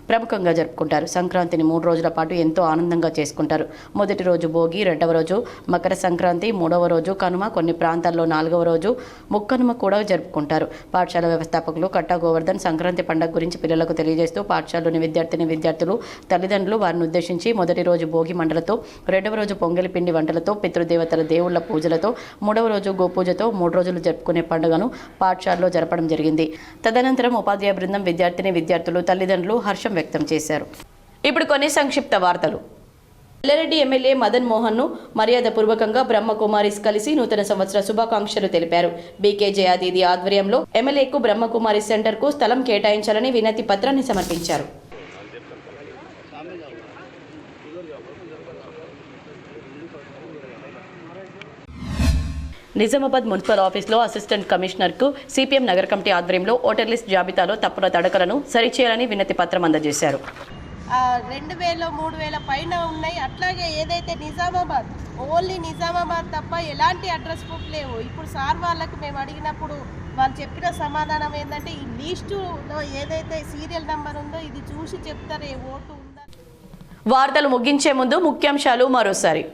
ప్రముఖంగా జరుపుకుంటారు. సంక్రాంతిని 3 రోజుల పాటు ఎంతో ఆనందంగా చేసుకుంటారు. మొదటి రోజు భోగి, 2వ రోజు మకర సంక్రాంతి, 3వ రోజు కనుమ, కొన్ని ప్రాంతాల్లో 4వ రోజు ముక్కనుమ కూడా జరుపుకుంటారు. పాఠశాల వ్యవస్థాపకులు కట్టా గోవర్ధన్ సంక్రాంతి పండుగ గురించి పిల్లలకు తెలియజేస్తూ పాఠశాలలోని విద్యార్థులు తల్లిదండ్రులు వారిని ఉద్దేశించి మొదటి రోజు భోగి మంటలతో, 2వ రోజు పొంగలి పిండి వంటలతో, పితృదేవతల దేవుళ్ల పూజలతో, 3వ రోజు గోపూజతో 3 రోజులు జరుపుకునే పండుగను పాఠశాలలో జరపడం జరిగింది. తదనంతరం ఉపాధ్యాయ బృందం, విద్యార్థులు, తల్లిదండ్రులు హర్షం వ్యక్తం చేశారు. ఇప్పుడు కొన్ని సంక్షిప్త వార్తలు. ఎల్లారెడ్డి ఎమ్మెల్యే మదన్ మోహన్ను మర్యాదపూర్వకంగా బ్రహ్మకుమారిస్ కలిసి నూతన సంవత్సర శుభాకాంక్షలు తెలిపారు. బీకేజే ఆదీది ఆధ్వర్యంలో ఎమ్మెల్యేకు బ్రహ్మకుమారిస్ సెంటర్కు స్థలం కేటాయించాలని వినతి పత్రాన్ని సమర్పించారు. నిజామాబాద్ మున్సిపల్ ఆఫీసులో అసిస్టెంట్ కమిషనర్కు సిపిఎం నగర కమిటీ ఆధ్వర్యంలో ఓటర్ లిస్ట్ జాబితాలో తప్పుల తడకలను సరిచేయాలని వినతి పత్రం అందజేశారు. 2000 3000 పైన ఉన్నాయి. అట్లాగే ఏదైతే నిజామాబాద్, ఓన్లీ నిజామాబాద్ తప్ప ఎలాంటి అడ్రస్ ప్రూఫ్ లేవు. ఇప్పుడు సార్ వాళ్ళకు మేము అడిగినప్పుడు వాళ్ళు చెప్పిన సమాధానం ఏంటంటే ఈ లిస్టులో ఏదైతే సీరియల్ నెంబర్ ఉందో ఇది చూసి చెప్తారు ఏ ఓటు ఉందా. వార్తలు ముగించే ముందు ముఖ్యాంశాలు మరోసారి.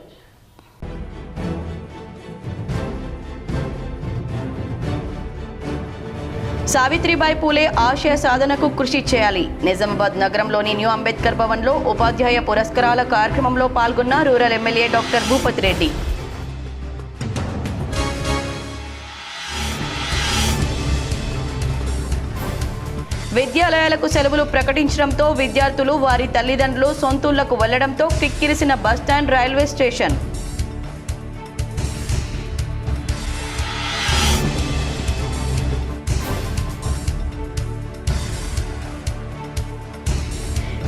సావిత్రిబాయి పూలే ఆశయ సాధనకు కృషి చేయాలి. నిజామాబాద్ నగరంలోని న్యూ అంబేద్కర్ భవన్లో ఉపాధ్యాయ పురస్కారాల కార్యక్రమంలో పాల్గొన్న rural MLA doctor Bhupathi Reddy. విద్యాలయాలకు సెలవులు ప్రకటించడంతో విద్యార్థులు వారి తల్లిదండ్రులు సొంతూళ్లకు వెళ్లడంతో కిక్కిరిసిన bus stand, railway station.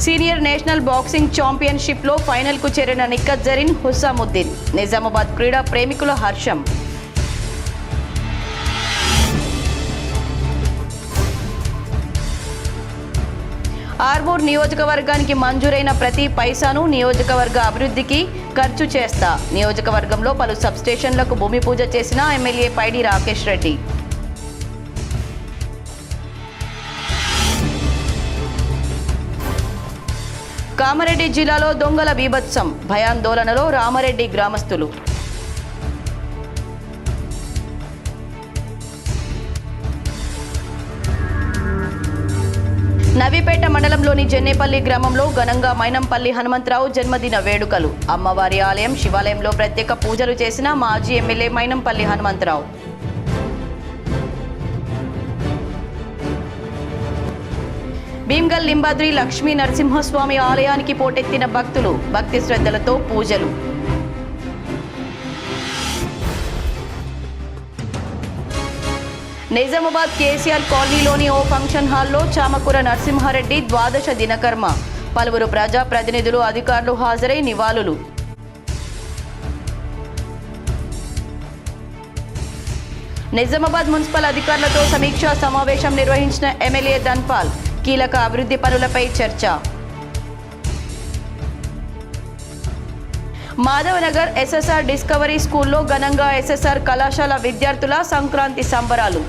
Senior national boxing ఛాంపియన్షిప్లో ఫైనల్కు చేరిన నిఖత్ జరీన్, హుస్సాముద్దీన్. నిజామాబాద్ క్రీడా ప్రేమికుల హర్షం. ఆర్మూర్ నియోజకవర్గానికి మంజూరైన ప్రతి పైసాను నియోజకవర్గ అభివృద్ధికి ఖర్చు చేస్తా. నియోజకవర్గంలో పలు సబ్స్టేషన్లకు భూమి పూజ చేసిన ఎమ్మెల్యే పైడి రాకేష్ రెడ్డి. కామారెడ్డి జిల్లాలో దొంగల బీభత్సం, భయాందోళనలో రామారెడ్డి గ్రామస్తులు. నవీపేట మండలంలోని జెన్నేపల్లి గ్రామంలో ఘనంగా మైనంపల్లి హనుమంతరావు జన్మదిన వేడుకలు. అమ్మవారి ఆలయం, శివాలయంలో ప్రత్యేక పూజలు చేసిన మాజీ ఎమ్మెల్యే మైనంపల్లి హనుమంతరావు. భీమ్గల్ లింబాద్రి లక్ష్మీ నరసింహస్వామి ఆలయానికి పోటెత్తిన భక్తులు, భక్తి శ్రద్ధలతో పూజలు. నిజామాబాద్ కేసీఆర్ కాలనీలోని ఓ ఫంక్షన్ హాల్లో చామకూర నరసింహారెడ్డి ద్వాదశ దినకర్మ. పలువురు ప్రజా ప్రతినిధులు, అధికారులు హాజరై నివాళులు. నిజామాబాద్ మున్సిపల్ అధికారులతో సమీక్షా సమావేశం నిర్వహించిన ఎమ్మెల్యే ధన్పాల్. కీలక అభివృద్ధి పనులపై చర్చ. మాధవనగర్ ఎస్ఎస్ఆర్ డిస్కవరీ స్కూల్లో ఘనంగా ఎస్ఎస్ఆర్ కళాశాల విద్యార్థుల సంక్రాంతి సంబరాలు.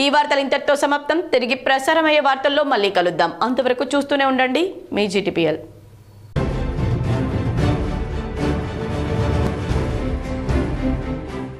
ఈ వార్తలు ఇంతటితో సమాప్తం. తిరిగి ప్రసారమయ్యే వార్తల్లో మళ్ళీ కలుద్దాం. అంతవరకు చూస్తూనే ఉండండి మీ GTPL.